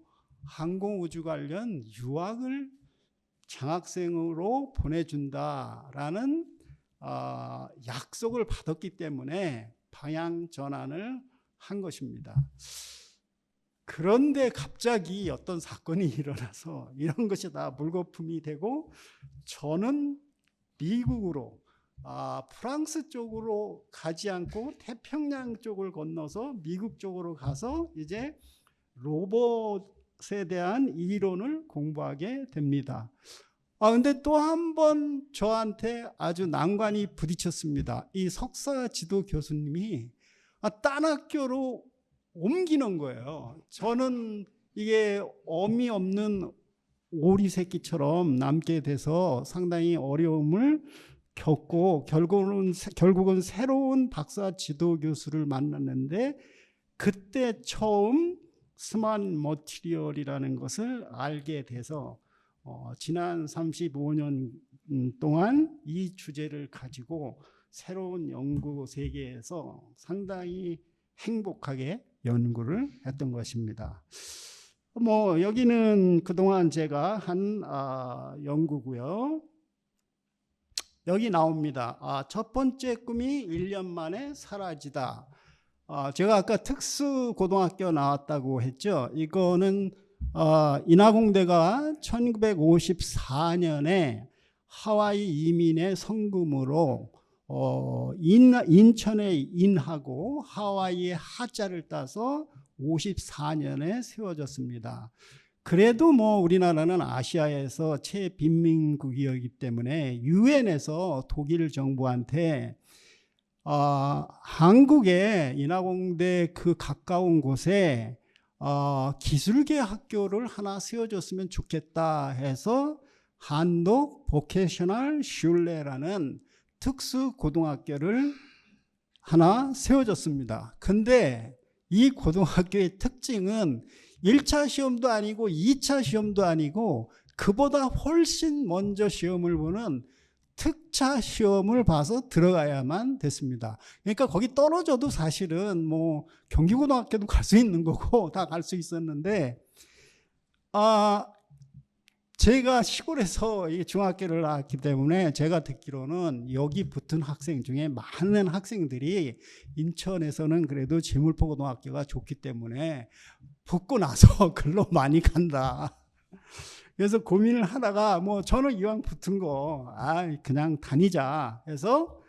항공우주 관련 유학을 장학생으로 보내준다라는 약속을 받았기 때문에 방향 전환을 한 것입니다. 그런데 갑자기 어떤 사건이 일어나서 이런 것이 다 물거품이 되고 저는 미국으로 프랑스 쪽으로 가지 않고 태평양 쪽을 건너서 미국 쪽으로 가서 이제 로봇에 대한 이론을 공부하게 됩니다. 근데 또 한 번 저한테 아주 난관이 부딪혔습니다. 이 석사 지도 교수님이 딴 학교로 옮기는 거예요. 저는 이게 어미 없는 오리 새끼처럼 남게 돼서 상당히 어려움을 겪고 결국은 새로운 박사 지도 교수를 만났는데 그때 처음 스마트 머티리얼이라는 것을 알게 돼서 지난 35년 동안 이 주제를 가지고 새로운 연구 세계에서 상당히 행복하게 연구를 했던 것입니다. 여기는 그동안 제가 한 연구고요. 여기 나옵니다. 첫 번째 꿈이 1년 만에 사라지다. 제가 아까 특수고등학교 나왔다고 했죠. 이거는 인하공대가 1954년에 하와이 이민의 성금으로 인천에 인하고 하와이의 하자를 따서 54년에 세워졌습니다. 그래도 우리나라는 아시아에서 최빈민국이었기 때문에 유엔에서 독일 정부한테 한국의 인하공대 그 가까운 곳에 기술계 학교를 하나 세워줬으면 좋겠다 해서 한독 보케셔널 슐레라는 특수 고등학교를 하나 세워줬습니다. 근데 이 고등학교의 특징은 1차 시험도 아니고 2차 시험도 아니고 그보다 훨씬 먼저 시험을 보는 특차 시험을 봐서 들어가야만 됐습니다. 그러니까 거기 떨어져도 사실은 경기고등학교도 갈 수 있는 거고 다 갈 수 있었는데 제가 시골에서 이 중학교를 나왔기 때문에 제가 듣기로는 여기 붙은 학생 중에 많은 학생들이 인천에서는 그래도 제물포고등학교가 좋기 때문에 붙고 나서 글로 많이 간다. 그래서 고민을 하다가 저는 이왕 붙은 거 그냥 다니자 해서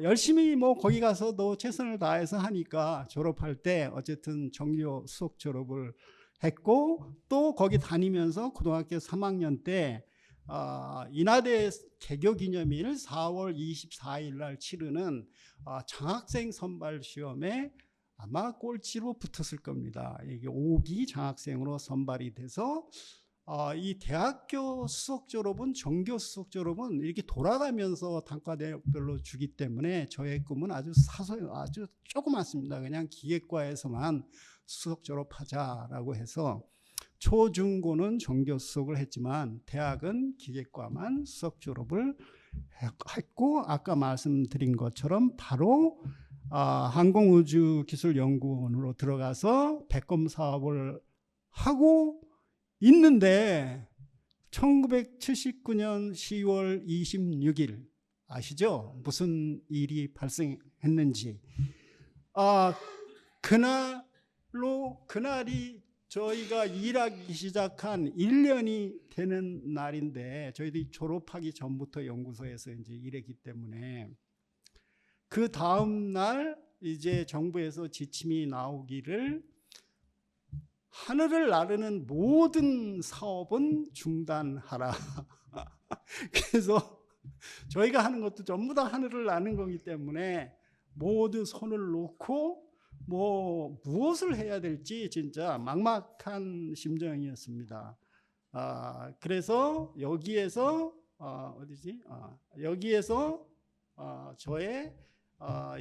열심히 거기 가서도 최선을 다해서 하니까 졸업할 때 어쨌든 정규 수석 졸업을 했고 또 거기 다니면서 고등학교 3학년 때 인하대 개교 기념일 4월 24일 날 치르는 장학생 선발 시험에 아마 꼴찌로 붙었을 겁니다. 이게 5기 장학생으로 선발이 돼서 이 대학교 수석 졸업은 정교 수석 졸업은 이렇게 돌아가면서 단과대별로 주기 때문에 저의 꿈은 아주 아주 조그맣습니다. 그냥 기계과에서만 수석 졸업하자라고 해서 초중고는 정교 수석을 했지만 대학은 기계과만 수석 졸업을 했고 아까 말씀드린 것처럼 바로 항공우주기술연구원으로 들어가서 백검 사업을 하고 있는데 1979년 10월 26일 아시죠? 무슨 일이 발생했는지. 그날이 저희가 일하기 시작한 1년이 되는 날인데 저희들이 졸업하기 전부터 연구소에서 이제 일했기 때문에 그 다음 날 이제 정부에서 지침이 나오기를 하늘을 나르는 모든 사업은 중단하라. 그래서 저희가 하는 것도 전부 다 하늘을 나는 거기 때문에 모두 손을 놓고 무엇을 해야 될지 진짜 막막한 심정이었습니다. 그래서 여기에서 여기에서 저의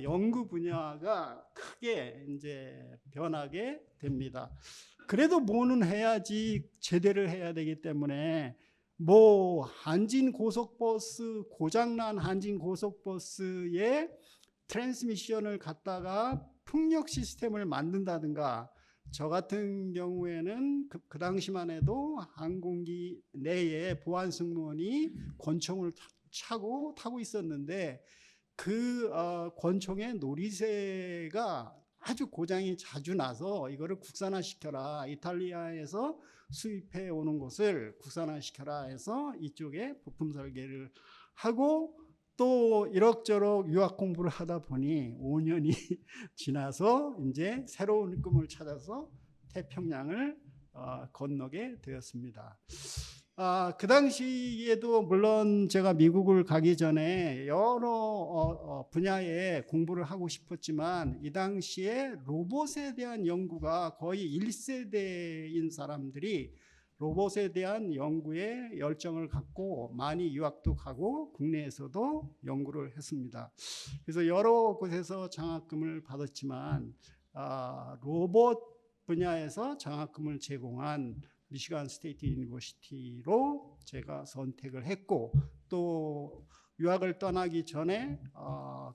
연구 분야가 크게 이제 변하게 됩니다. 그래도 뭐는 해야지 제대로 해야 되기 때문에 한진 고속버스 고장난 한진 고속버스의 트랜스미션을 갖다가 풍력 시스템을 만든다든가 저 같은 경우에는 그 당시만 해도 항공기 내에 보안 승무원이 권총을 타고 있었는데 그 권총에 놀이새가 아주 고장이 자주 나서 이거를 국산화시켜라. 이탈리아에서 수입해 오는 것을 국산화시켜라 해서 이쪽에 부품 설계를 하고 또 이럭저럭 유학 공부를 하다 보니 5년이 지나서 이제 새로운 꿈을 찾아서 태평양을 건너게 되었습니다. 그 당시에도 물론 제가 미국을 가기 전에 여러 분야에 공부를 하고 싶었지만 이 당시에 로봇에 대한 연구가 거의 1세대인 사람들이 로봇에 대한 연구에 열정을 갖고 많이 유학도 가고 국내에서도 연구를 했습니다. 그래서 여러 곳에서 장학금을 받았지만 로봇 분야에서 장학금을 제공한 미시간 스테이트 유니버시티로 제가 선택을 했고 또 유학을 떠나기 전에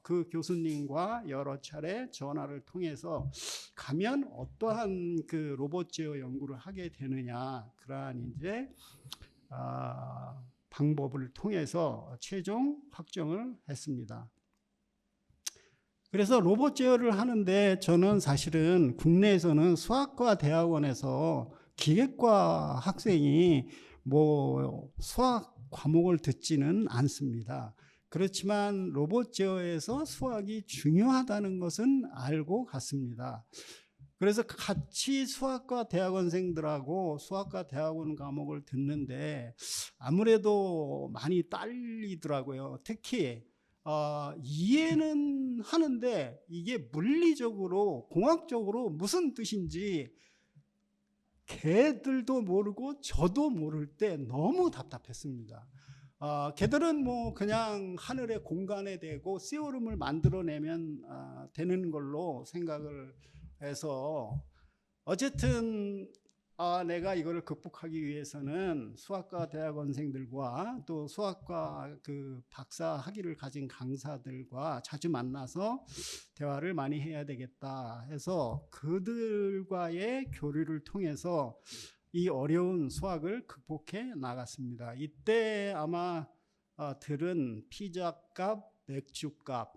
그 교수님과 여러 차례 전화를 통해서 가면 어떠한 그 로봇 제어 연구를 하게 되느냐 그러한 이제 방법을 통해서 최종 확정을 했습니다. 그래서 로봇 제어를 하는데 저는 사실은 국내에서는 수학과 대학원에서 기계과 학생이 뭐 수학 과목을 듣지는 않습니다. 그렇지만 로봇 제어에서 수학이 중요하다는 것은 알고 갔습니다. 그래서 같이 수학과 대학원생들하고 수학과 대학원 과목을 듣는데 아무래도 많이 딸리더라고요. 특히 이해는 하는데 이게 물리적으로 공학적으로 무슨 뜻인지 걔들도 모르고 저도 모를 때 너무 답답했습니다. 걔들은 뭐 그냥 하늘의 공간에 대고 시오름을 만들어내면 되는 걸로 생각을 해서 어쨌든 내가 이거를 극복하기 위해서는 수학과 대학원생들과 또 수학과 그 박사 학위를 가진 강사들과 자주 만나서 대화를 많이 해야 되겠다 해서 그들과의 교류를 통해서 이 어려운 수학을 극복해 나갔습니다. 이때 아마 들은 피자값, 맥주값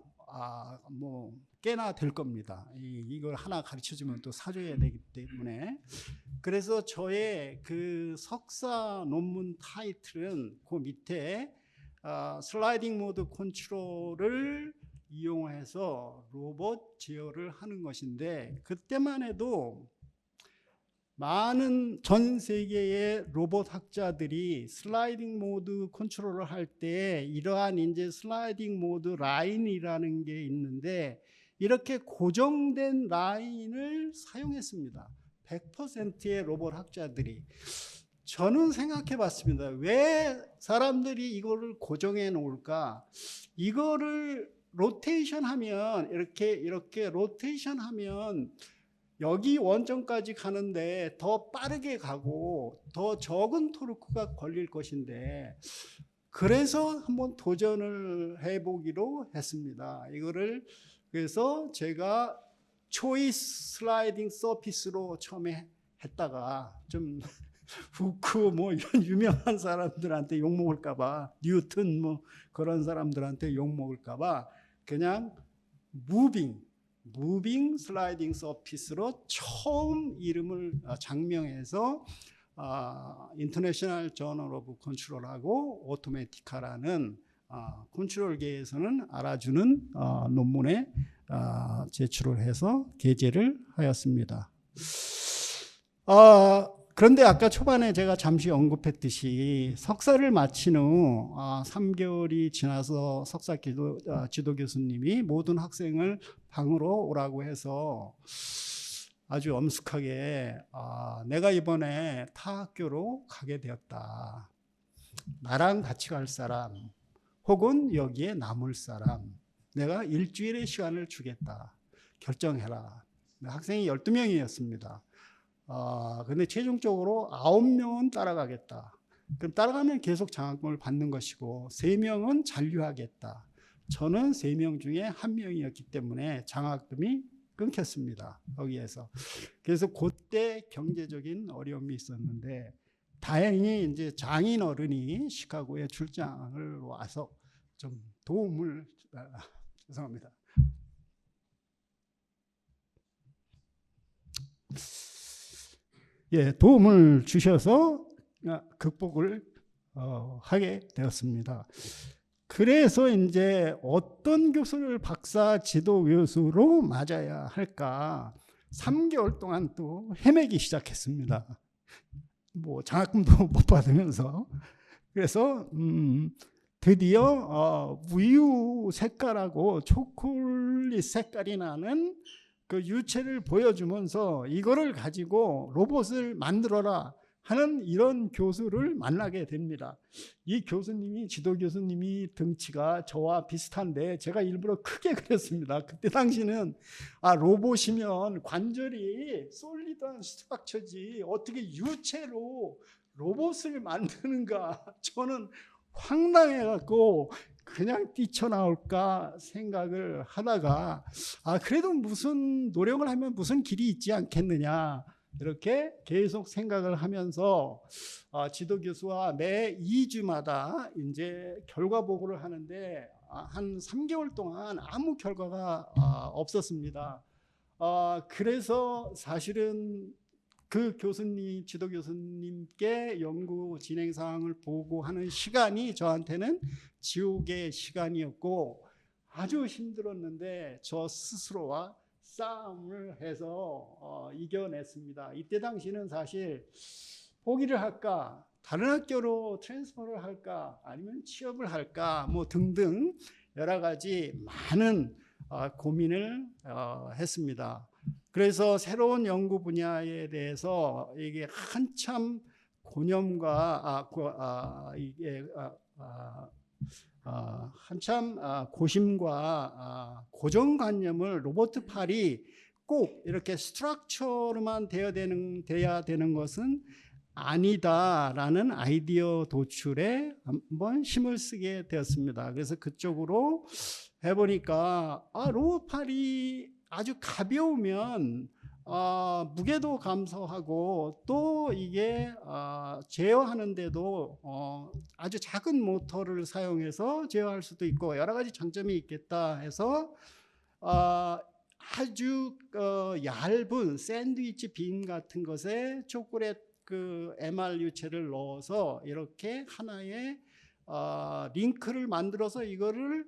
뭐 꽤나 될 겁니다. 이걸 하나 가르쳐주면 또 사줘야 되기 때문에. 그래서 저의 그 석사 논문 타이틀은 그 밑에 슬라이딩 모드 컨트롤을 이용해서 로봇 제어를 하는 것인데 그때만 해도 많은 전 세계의 로봇 학자들이 슬라이딩 모드 컨트롤을 할 때 이러한 이제 슬라이딩 모드 라인이라는 게 있는데 이렇게 고정된 라인을 사용했습니다. 100%의 로봇 학자들이. 저는 생각해 봤습니다. 왜 사람들이 이거를 고정해 놓을까? 이거를 로테이션 하면 이렇게 로테이션 하면 여기 원점까지 가는데 더 빠르게 가고 더 적은 토르크가 걸릴 것인데 그래서 한번 도전을 해보기로 했습니다. 이거를 그래서 제가 초이스 슬라이딩 서피스로 처음에 했다가 좀 후크 뭐 이런 유명한 사람들한테 욕 먹을까봐 뉴턴 뭐 그런 사람들한테 욕 먹을까봐 그냥 무빙 슬라이딩 서피스로 처음 이름을 장명해서 인터내셔널 저널 오브 컨트롤하고 오토매티카라는 컨트롤계에서는 알아주는 논문에 제출을 해서 게재를 하였습니다. 그런데 아까 초반에 제가 잠시 언급했듯이 석사를 마친 후 3개월이 지나서 석사 지도 교수님이 모든 학생을 방으로 오라고 해서 아주 엄숙하게 내가 이번에 타 학교로 가게 되었다. 나랑 같이 갈 사람 혹은 여기에 남을 사람 내가 일주일의 시간을 주겠다. 결정해라. 학생이 12명이었습니다. 근데 최종적으로 9명은 따라가겠다. 그럼 따라가면 계속 장학금을 받는 것이고 3명은 잔류하겠다. 저는 3명 중에 1명이었기 때문에 장학금이 끊겼습니다. 거기에서. 그래서 그때 경제적인 어려움이 있었는데 다행히 이제 장인 어른이 시카고에 출장을 와서 좀 도움을 죄송합니다. 예, 도움을 주셔서 극복을 하게 되었습니다. 그래서 이제 어떤 교수를 박사 지도 교수로 맞아야 할까 3개월 동안 또 헤매기 시작했습니다. 뭐 장학금도 못 받으면서. 그래서 드디어 우유 색깔하고 초콜릿 색깔이 나는 그 유체를 보여주면서 이거를 가지고 로봇을 만들어라 하는 이런 교수를 만나게 됩니다. 이 교수님이, 지도 교수님이 등치가 저와 비슷한데 제가 일부러 크게 그렸습니다. 그때 당시는 로봇이면 관절이 솔리드한 스트럭처지 어떻게 유체로 로봇을 만드는가. 저는 황당해갖고 그냥 뛰쳐나올까 생각을 하다가 그래도 무슨 노력을 하면 무슨 길이 있지 않겠느냐 이렇게 계속 생각을 하면서 지도교수와 매 2주마다 이제 결과 보고를 하는데 한 3개월 동안 아무 결과가 없었습니다. 그래서 사실은 그 교수님, 지도 교수님께 연구 진행 사항을 보고하는 시간이 저한테는 지옥의 시간이었고 아주 힘들었는데 저 스스로와 싸움을 해서 이겨냈습니다. 이때 당시는 사실 포기를 할까, 다른 학교로 트랜스퍼를 할까, 아니면 취업을 할까, 뭐 등등 여러 가지 많은 고민을 했습니다. 그래서 새로운 연구 분야에 대해서 이게 한참 한참 고심과 고정관념을 로봇 팔이 꼭 이렇게 스트럭처로만 돼야 되는 것은 아니다라는 아이디어 도출에 한번 힘을 쓰게 되었습니다. 그래서 그쪽으로 해보니까 로봇 팔이 아주 가벼우면 무게도 감소하고 또 이게 제어하는데도 아주 작은 모터를 사용해서 제어할 수도 있고 여러 가지 장점이 있겠다 해서 아주 얇은 샌드위치 빈 같은 것에 초콜릿 그 MR 유체를 넣어서 이렇게 하나의 링크를 만들어서 이거를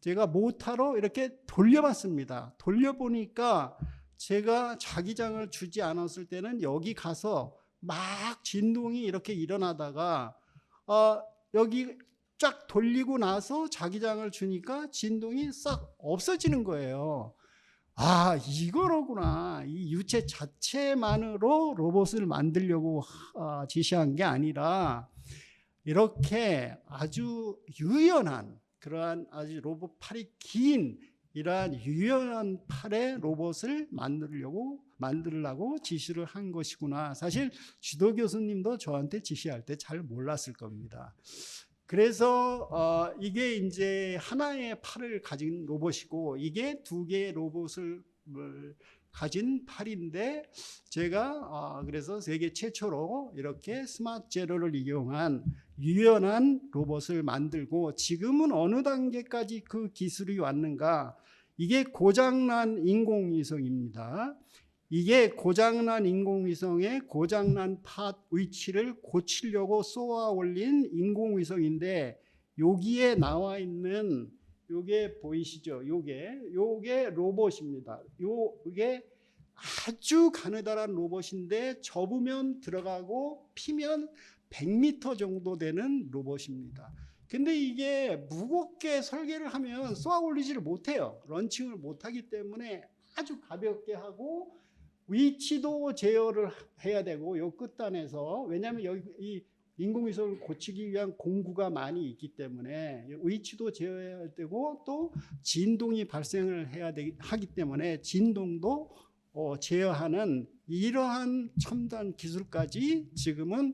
제가 모터로 이렇게 돌려봤습니다. 돌려보니까 제가 자기장을 주지 않았을 때는 여기 가서 막 진동이 이렇게 일어나다가 여기 쫙 돌리고 나서 자기장을 주니까 진동이 싹 없어지는 거예요. 이거로구나. 이 유체 자체만으로 로봇을 만들려고 지시한 게 아니라 이렇게 아주 유연한 그러한 아주 로봇 팔이 긴 이러한 유연한 팔의 로봇을 만들려고 지시를 한 것이구나. 사실 지도 교수님도 저한테 지시할 때 잘 몰랐을 겁니다. 그래서 이게 이제 하나의 팔을 가진 로봇이고 이게 두 개의 로봇을 가진 팔인데 제가 그래서 세계 최초로 이렇게 스마트 제로를 이용한 유연한 로봇을 만들고 지금은 어느 단계까지 그 기술이 왔는가. 이게 고장난 인공위성입니다. 이게 고장난 인공위성의 고장난 팟 위치를 고치려고 쏘아 올린 인공위성인데 여기에 나와 있는 요게 보이시죠? 요게 로봇입니다. 요게 아주 가느다란 로봇인데 접으면 들어가고 피면 100m 정도 되는 로봇입니다. 근데 이게 무겁게 설계를 하면 쏘아 올리지를 못해요. 런칭을 못하기 때문에 아주 가볍게 하고 위치도 제어를 해야 되고 요 끝단에서 왜냐하면 여기 이 인공위성을 고치기 위한 공구가 많이 있기 때문에 위치도 제어해야 되고 또 진동이 발생을 하기 때문에 진동도 제어하는 이러한 첨단 기술까지 지금은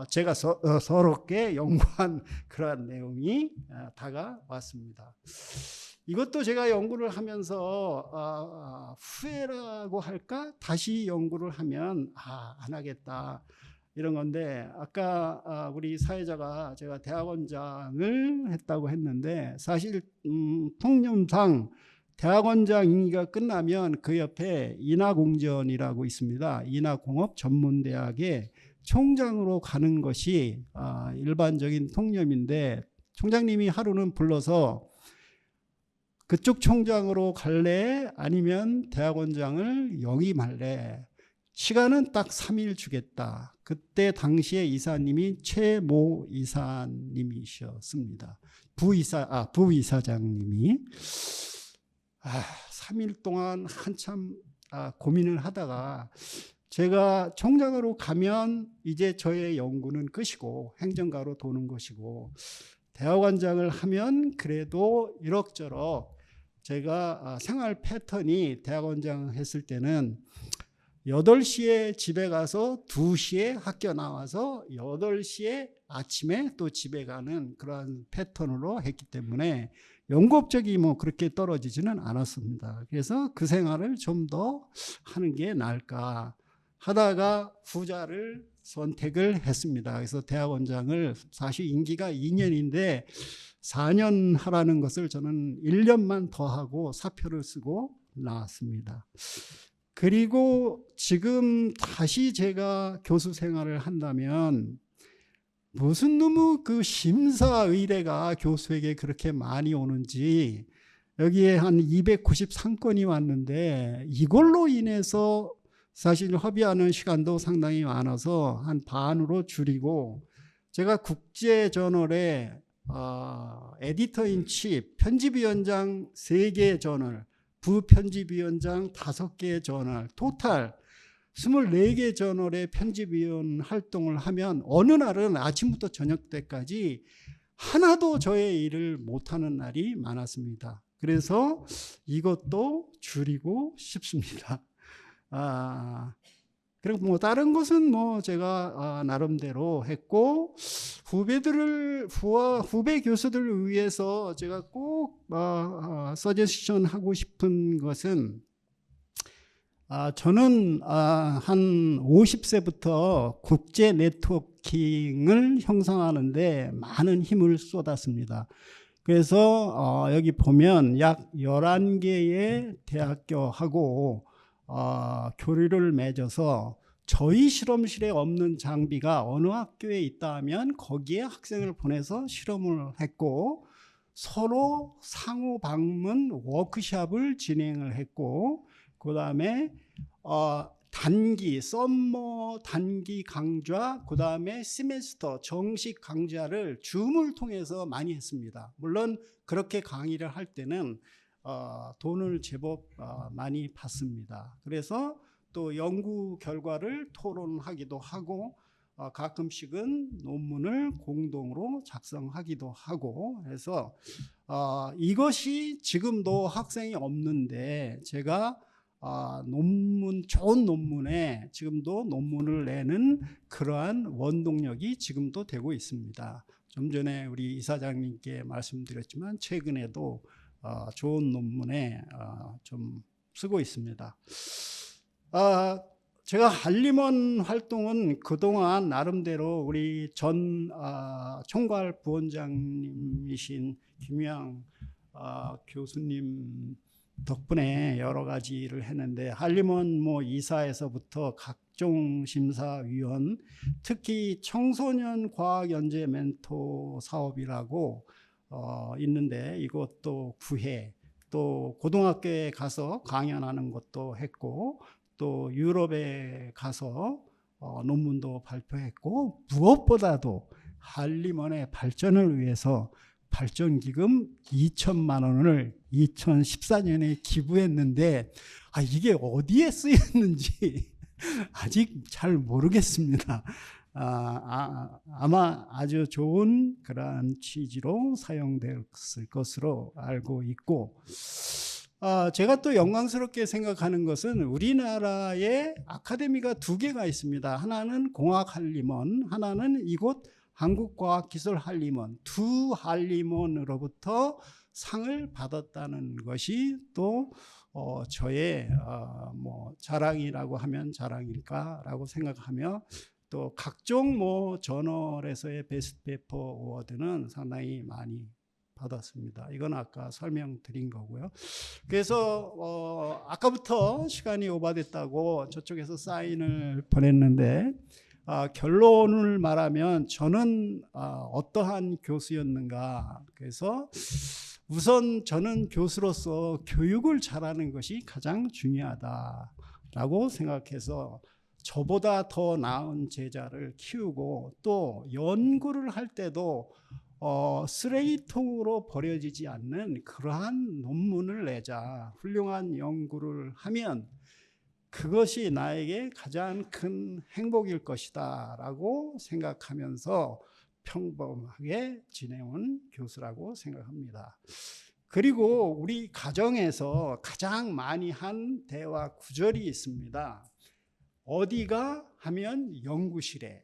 제가 서럽게 연구한 그러한 내용이 다가왔습니다. 이것도 제가 연구를 하면서 후회라고 할까? 다시 연구를 하면 안 하겠다 이런 건데 아까 우리 사회자가 제가 대학원장을 했다고 했는데 사실 통념상 대학원장 임기가 끝나면 그 옆에 인하공전이라고 있습니다. 인하공업전문대학의 총장으로 가는 것이 일반적인 통념인데 총장님이 하루는 불러서 그쪽 총장으로 갈래 아니면 대학원장을 역임할래. 시간은 딱 3일 주겠다. 그때 당시에 이사님이 최모 이사님이셨습니다. 부이사장님이 3일 동안 한참 고민을 하다가 제가 총장으로 가면 이제 저의 연구는 끝이고 행정가로 도는 것이고 대학원장을 하면 그래도 이럭저럭 제가 생활 패턴이 대학원장 했을 때는 8시에 집에 가서 2시에 학교 나와서 8시에 아침에 또 집에 가는 그러한 패턴으로 했기 때문에 연구업적이 뭐 그렇게 떨어지지는 않았습니다. 그래서 그 생활을 좀 더 하는 게 나을까 하다가 후자를 선택을 했습니다. 그래서 대학원장을 사실 임기가 2년인데 4년 하라는 것을 저는 1년만 더 하고 사표를 쓰고 나왔습니다. 그리고 지금 다시 제가 교수 생활을 한다면 무슨 너무 그 심사 의뢰가 교수에게 그렇게 많이 오는지 여기에 한 293건이 왔는데 이걸로 인해서 사실 협의하는 시간도 상당히 많아서 한 반으로 줄이고 제가 국제저널에 에디터인칩, 편집위원장 3개 저널, 부편집위원장 5개 저널, 토탈 24개 저널의 편집위원 활동을 하면 어느 날은 아침부터 저녁 때까지 하나도 저의 일을 못하는 날이 많았습니다. 그래서 이것도 줄이고 싶습니다. 그리고 뭐 다른 것은 뭐 제가 나름대로 했고 후배 교수들을 위해서 제가 꼭 서제스션 하고 싶은 것은 저는 한 50세부터 국제 네트워킹을 형성하는데 많은 힘을 쏟았습니다. 그래서 여기 보면 약 11개의 대학교하고 교류를 맺어서 저희 실험실에 없는 장비가 어느 학교에 있다 하면 거기에 학생을 보내서 실험을 했고 서로 상호 방문 워크숍을 진행을 했고 그 다음에 단기 썸머 단기 강좌 그 다음에 시메스터 정식 강좌를 줌을 통해서 많이 했습니다. 물론 그렇게 강의를 할 때는 돈을 제법 많이 받습니다. 그래서 또 연구 결과를 토론하기도 하고 가끔씩은 논문을 공동으로 작성하기도 하고 해서 이것이 지금도 학생이 없는데 제가 좋은 논문에 지금도 논문을 내는 그러한 원동력이 지금도 되고 있습니다. 좀 전에 우리 이사장님께 말씀드렸지만 최근에도 좋은 논문에 좀 쓰고 있습니다. 제가 한림원 활동은 그동안 나름대로 우리 전 총괄 부원장님이신 김유양 교수님 덕분에 여러 가지 일을 했는데 한림원 뭐 이사에서부터 각종 심사위원 특히 청소년 과학연재 멘토 사업이라고 있는데 이것도 구해 또 고등학교에 가서 강연하는 것도 했고 또 유럽에 가서 논문도 발표했고 무엇보다도 한림원의 발전을 위해서 발전기금 2천만 원을 2014년에 기부했는데 이게 어디에 쓰였는지 아직 잘 모르겠습니다. 아마 아주 좋은 그러한 취지로 사용됐을 것으로 알고 있고 제가 또 영광스럽게 생각하는 것은 우리나라에 아카데미가 2개가 있습니다. 하나는 공학한림원, 하나는 이곳 한국과학기술한림원, 2 한림원으로부터 상을 받았다는 것이 또 저의 뭐 자랑이라고 하면 자랑일까라고 생각하며 또 각종 뭐 저널에서의 베스트 페이퍼 어워드는 상당히 많이 받았습니다. 이건 아까 설명드린 거고요. 그래서 아까부터 시간이 오바됐다고 저쪽에서 사인을 보냈는데 결론을 말하면 저는 어떠한 교수였는가. 그래서 우선 저는 교수로서 교육을 잘하는 것이 가장 중요하다라고 생각해서 저보다 더 나은 제자를 키우고 또 연구를 할 때도 쓰레기통으로 버려지지 않는 그러한 논문을 내자. 훌륭한 연구를 하면 그것이 나에게 가장 큰 행복일 것이다 라고 생각하면서 평범하게 지내온 교수라고 생각합니다. 그리고 우리 가정에서 가장 많이 한 대화 구절이 있습니다. 어디가 하면 연구실에.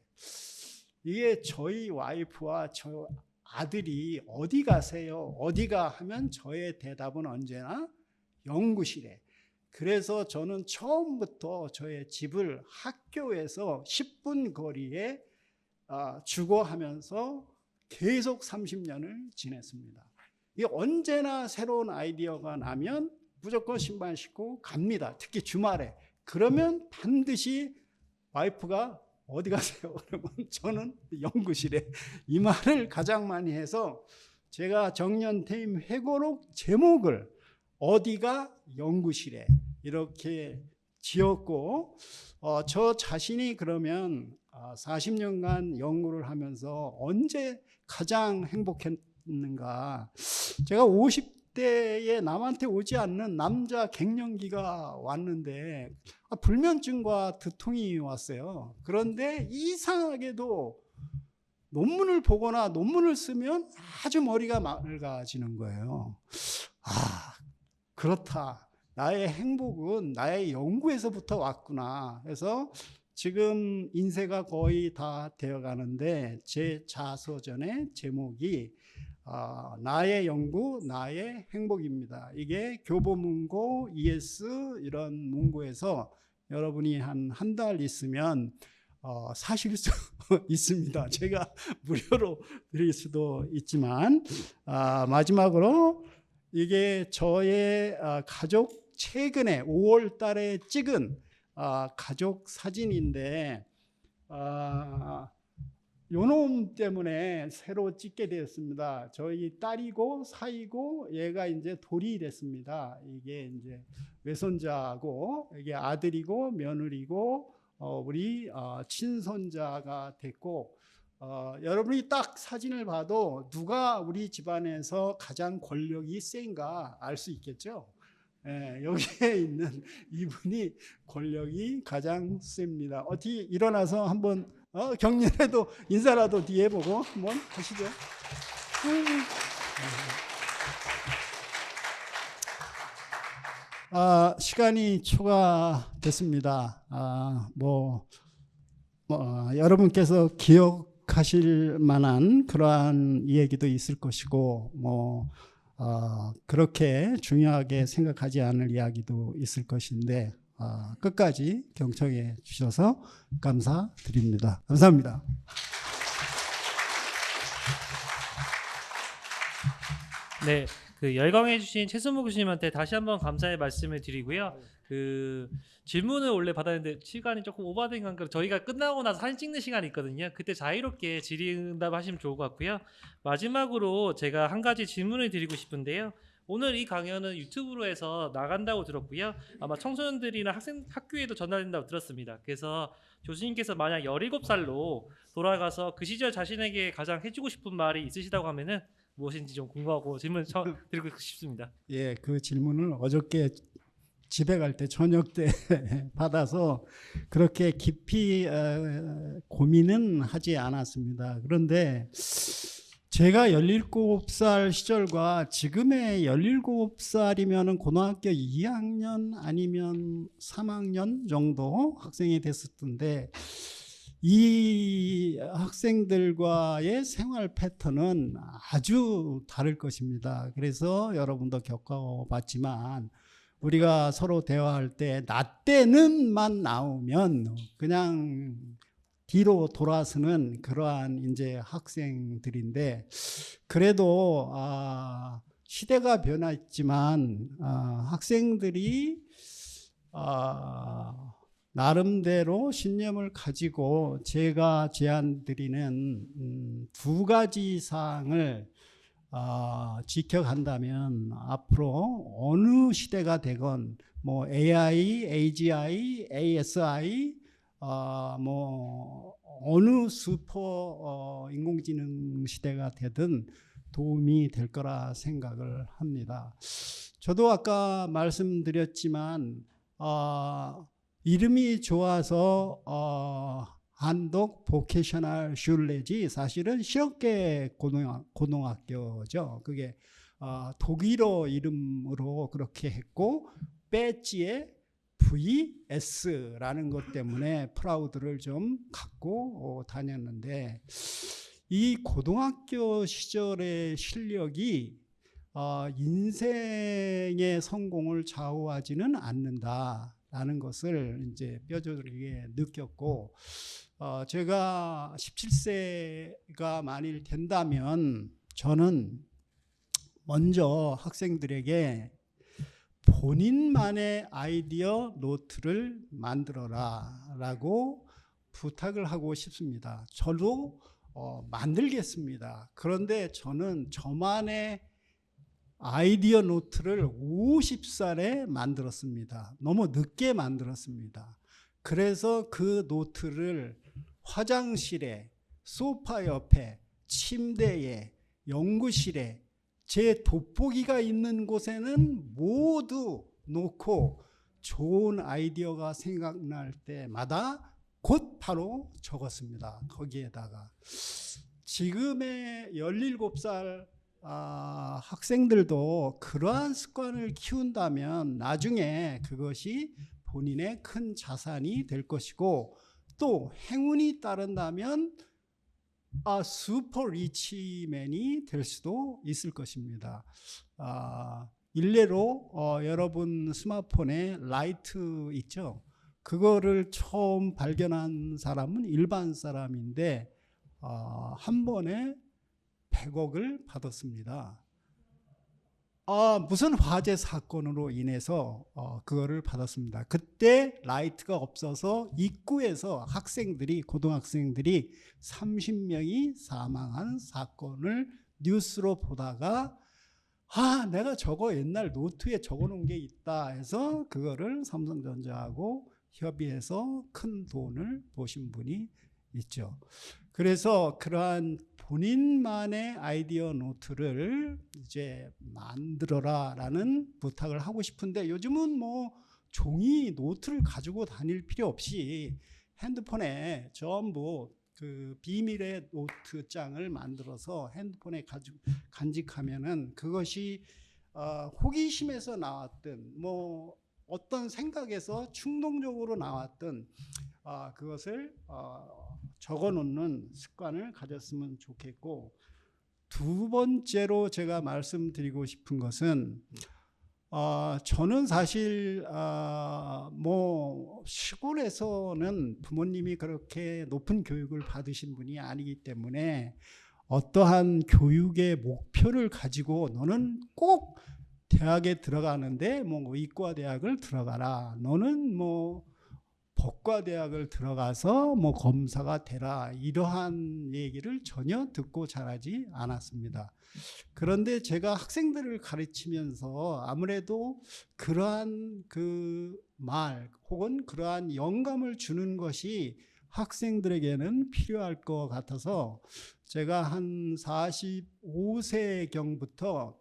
이게 저희 와이프와 저 아들이 어디 가세요? 어디가 하면 저의 대답은 언제나 연구실에. 그래서 저는 처음부터 저의 집을 학교에서 10분 거리에 주거하면서 계속 30년을 지냈습니다. 이게 언제나 새로운 아이디어가 나면 무조건 신발 신고 갑니다. 특히 주말에. 그러면 반드시 와이프가 어디 가세요? 그러면 저는 연구실에. 이 말을 가장 많이 해서 제가 정년퇴임 회고록 제목을 어디가 연구실에 이렇게 지었고 저 자신이 그러면 40년간 연구를 하면서 언제 가장 행복했는가. 제가 50대에 남한테 오지 않는 남자 갱년기가 왔는데 불면증과 두통이 왔어요. 그런데 이상하게도 논문을 보거나 논문을 쓰면 아주 머리가 맑아지는 거예요. 그렇다. 나의 행복은 나의 연구에서부터 왔구나. 그래서 지금 인쇄가 거의 다 되어 가는데 제 자서전의 제목이 나의 연구, 나의 행복입니다. 이게 교보문고, ES 이런 문고에서 여러분이 한 달 있으면 사실 수 있습니다. 제가 무료로 드릴 수도 있지만 마지막으로 이게 저의 가족 최근에 5월 달에 찍은 가족 사진인데 요놈 때문에 새로 찍게 되었습니다. 저희 딸이고 사이고 얘가 이제 돌이 됐습니다. 이게 이제 외손자고 이게 아들이고 며느리고 우리 친손자가 됐고 여러분이 딱 사진을 봐도 누가 우리 집안에서 가장 권력이 센가 알 수 있겠죠. 여기에 있는 이분이 권력이 가장 셉니다. 어떻게 일어나서 한번 격려라도 인사라도 뒤에 보고 한번 하시죠. 시간이 초과됐습니다. 여러분께서 기억하실 만한 그러한 이야기도 있을 것이고 그렇게 중요하게 생각하지 않을 이야기도 있을 것인데 끝까지 경청해 주셔서 감사드립니다. 감사합니다. 네, 열광해 주신 최순무 교수님한테 다시 한번 감사의 말씀을 드리고요. 질문을 원래 받았는데 시간이 조금 오버된 관계로 저희가 끝나고 나서 사진 찍는 시간이 있거든요. 그때 자유롭게 질의응답 하시면 좋을 것 같고요. 마지막으로 제가 한 가지 질문을 드리고 싶은데요. 오늘 이 강연은 유튜브로 해서 나간다고 들었고요. 아마 청소년들이나 학교에도 전달된다고 들었습니다. 그래서 교수님께서 만약 17살로 돌아가서 그 시절 자신에게 가장 해주고 싶은 말이 있으시다고 하면은 무엇인지 좀 궁금하고 질문 드리고 싶습니다. 예, 그 질문을 어저께 집에 갈 때 저녁 때 받아서 그렇게 깊이 고민은 하지 않았습니다. 그런데 제가 17살 시절과 지금의 17살이면 고등학교 2학년 아니면 3학년 정도 학생이 됐을 텐데 이 학생들과의 생활 패턴은 아주 다를 것입니다. 그래서 여러분도 겪어봤지만 우리가 서로 대화할 때 나 때는만 나오면 그냥 뒤로 돌아서는 그러한 이제 학생들인데, 그래도 시대가 변했지만 학생들이 나름대로 신념을 가지고 제가 제안드리는 두 가지 사항을 지켜간다면 앞으로 어느 시대가 되건 뭐 AI, AGI, ASI, 뭐 어느 슈퍼 인공지능 시대가 되든 도움이 될 거라 생각을 합니다. 저도 아까 말씀드렸지만 이름이 좋아서 한독 보케셔널 슐레지 사실은 실업계 고등학교죠. 그게 독일어 이름으로 그렇게 했고 배지에 VS라는 것 때문에 프라우드를 좀 갖고 다녔는데, 이 고등학교 시절의 실력이 인생의 성공을 좌우하지는 않는다라는 것을 이제 뼈저리게 느꼈고, 제가 17세가 만일 된다면 저는 먼저 학생들에게 본인만의 아이디어 노트를 만들어라 라고 부탁을 하고 싶습니다. 저도 만들겠습니다. 그런데 저는 저만의 아이디어 노트를 50살에 만들었습니다. 너무 늦게 만들었습니다. 그래서 그 노트를 화장실에, 소파 옆에, 침대에, 연구실에, 제 돋보기가 있는 곳에는 모두 놓고 좋은 아이디어가 생각날 때마다 곧 바로 적었습니다. 거기에다가 지금의 17살 학생들도 그러한 습관을 키운다면 나중에 그것이 본인의 큰 자산이 될 것이고, 또 행운이 따른다면 슈퍼 리치맨이 될 수도 있을 것입니다. 일례로 여러분 스마트폰에 라이트 있죠? 그거를 처음 발견한 사람은 일반 사람인데 한 번에 100억을 받았습니다. 무슨 화재 사건으로 인해서 그거를 받았습니다. 그때 라이트가 없어서 입구에서 학생들이, 고등학생들이 30명이 사망한 사건을 뉴스로 보다가 내가 저거 옛날 노트에 적어놓은 게 있다 해서 그거를 삼성전자하고 협의해서 큰 돈을 보신 분이 있죠. 그래서 그러한 본인만의 아이디어 노트를 이제 만들어라라는 부탁을 하고 싶은데, 요즘은 뭐 종이 노트를 가지고 다닐 필요 없이 핸드폰에 전부 그 비밀의 노트장을 만들어서 핸드폰에 간직하면은 그것이 호기심에서 나왔든 뭐 어떤 생각에서 충동적으로 나왔든 그것을 적어놓는 습관을 가졌으면 좋겠고, 두 번째로 제가 말씀드리고 싶은 것은 저는 사실 뭐 시골에서는 부모님이 그렇게 높은 교육을 받으신 분이 아니기 때문에 어떠한 교육의 목표를 가지고 너는 꼭 대학에 들어가는데 뭐 의과 대학을 들어가라, 너는 뭐 법과 대학을 들어가서 뭐 검사가 되라, 이러한 얘기를 전혀 듣고 자라지 않았습니다. 그런데 제가 학생들을 가르치면서 아무래도 그러한 그 말 혹은 그러한 영감을 주는 것이 학생들에게는 필요할 것 같아서 제가 한 45세경부터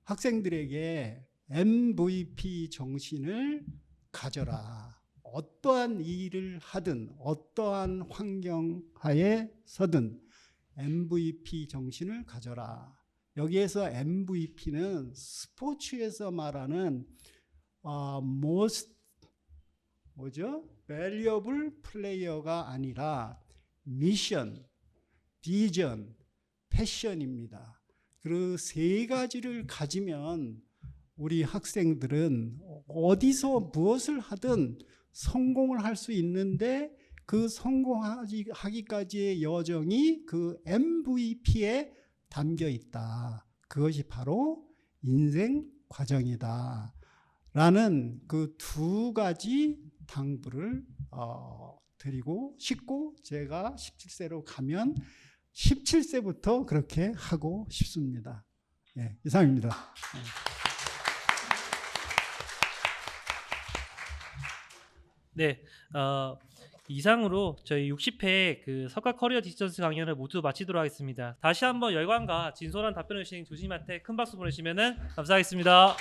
학생들에게 MVP 정신을 가져라. 어떠한 일을 하든 어떠한 환경하에 서든 MVP 정신을 가져라. 여기에서 MVP는 스포츠에서 말하는 most valuable player가 아니라 미션, 비전, 패션입니다. 그 세 가지를 가지면 우리 학생들은 어디서 무엇을 하든 성공을 할 수 있는데, 그 성공하기까지의 여정이 그 MVP에 담겨 있다. 그것이 바로 인생 과정이다. 라는 그 두 가지 당부를 드리고 싶고, 제가 17세로 가면 17세부터 그렇게 하고 싶습니다. 예, 이상입니다. 네, 이상으로 저희 60회 그 석가 커리어 디스턴스 강연을 모두 마치도록 하겠습니다. 다시 한번 열광과 진솔한 답변을 주신 교수님한테 큰 박수 보내시면 감사하겠습니다.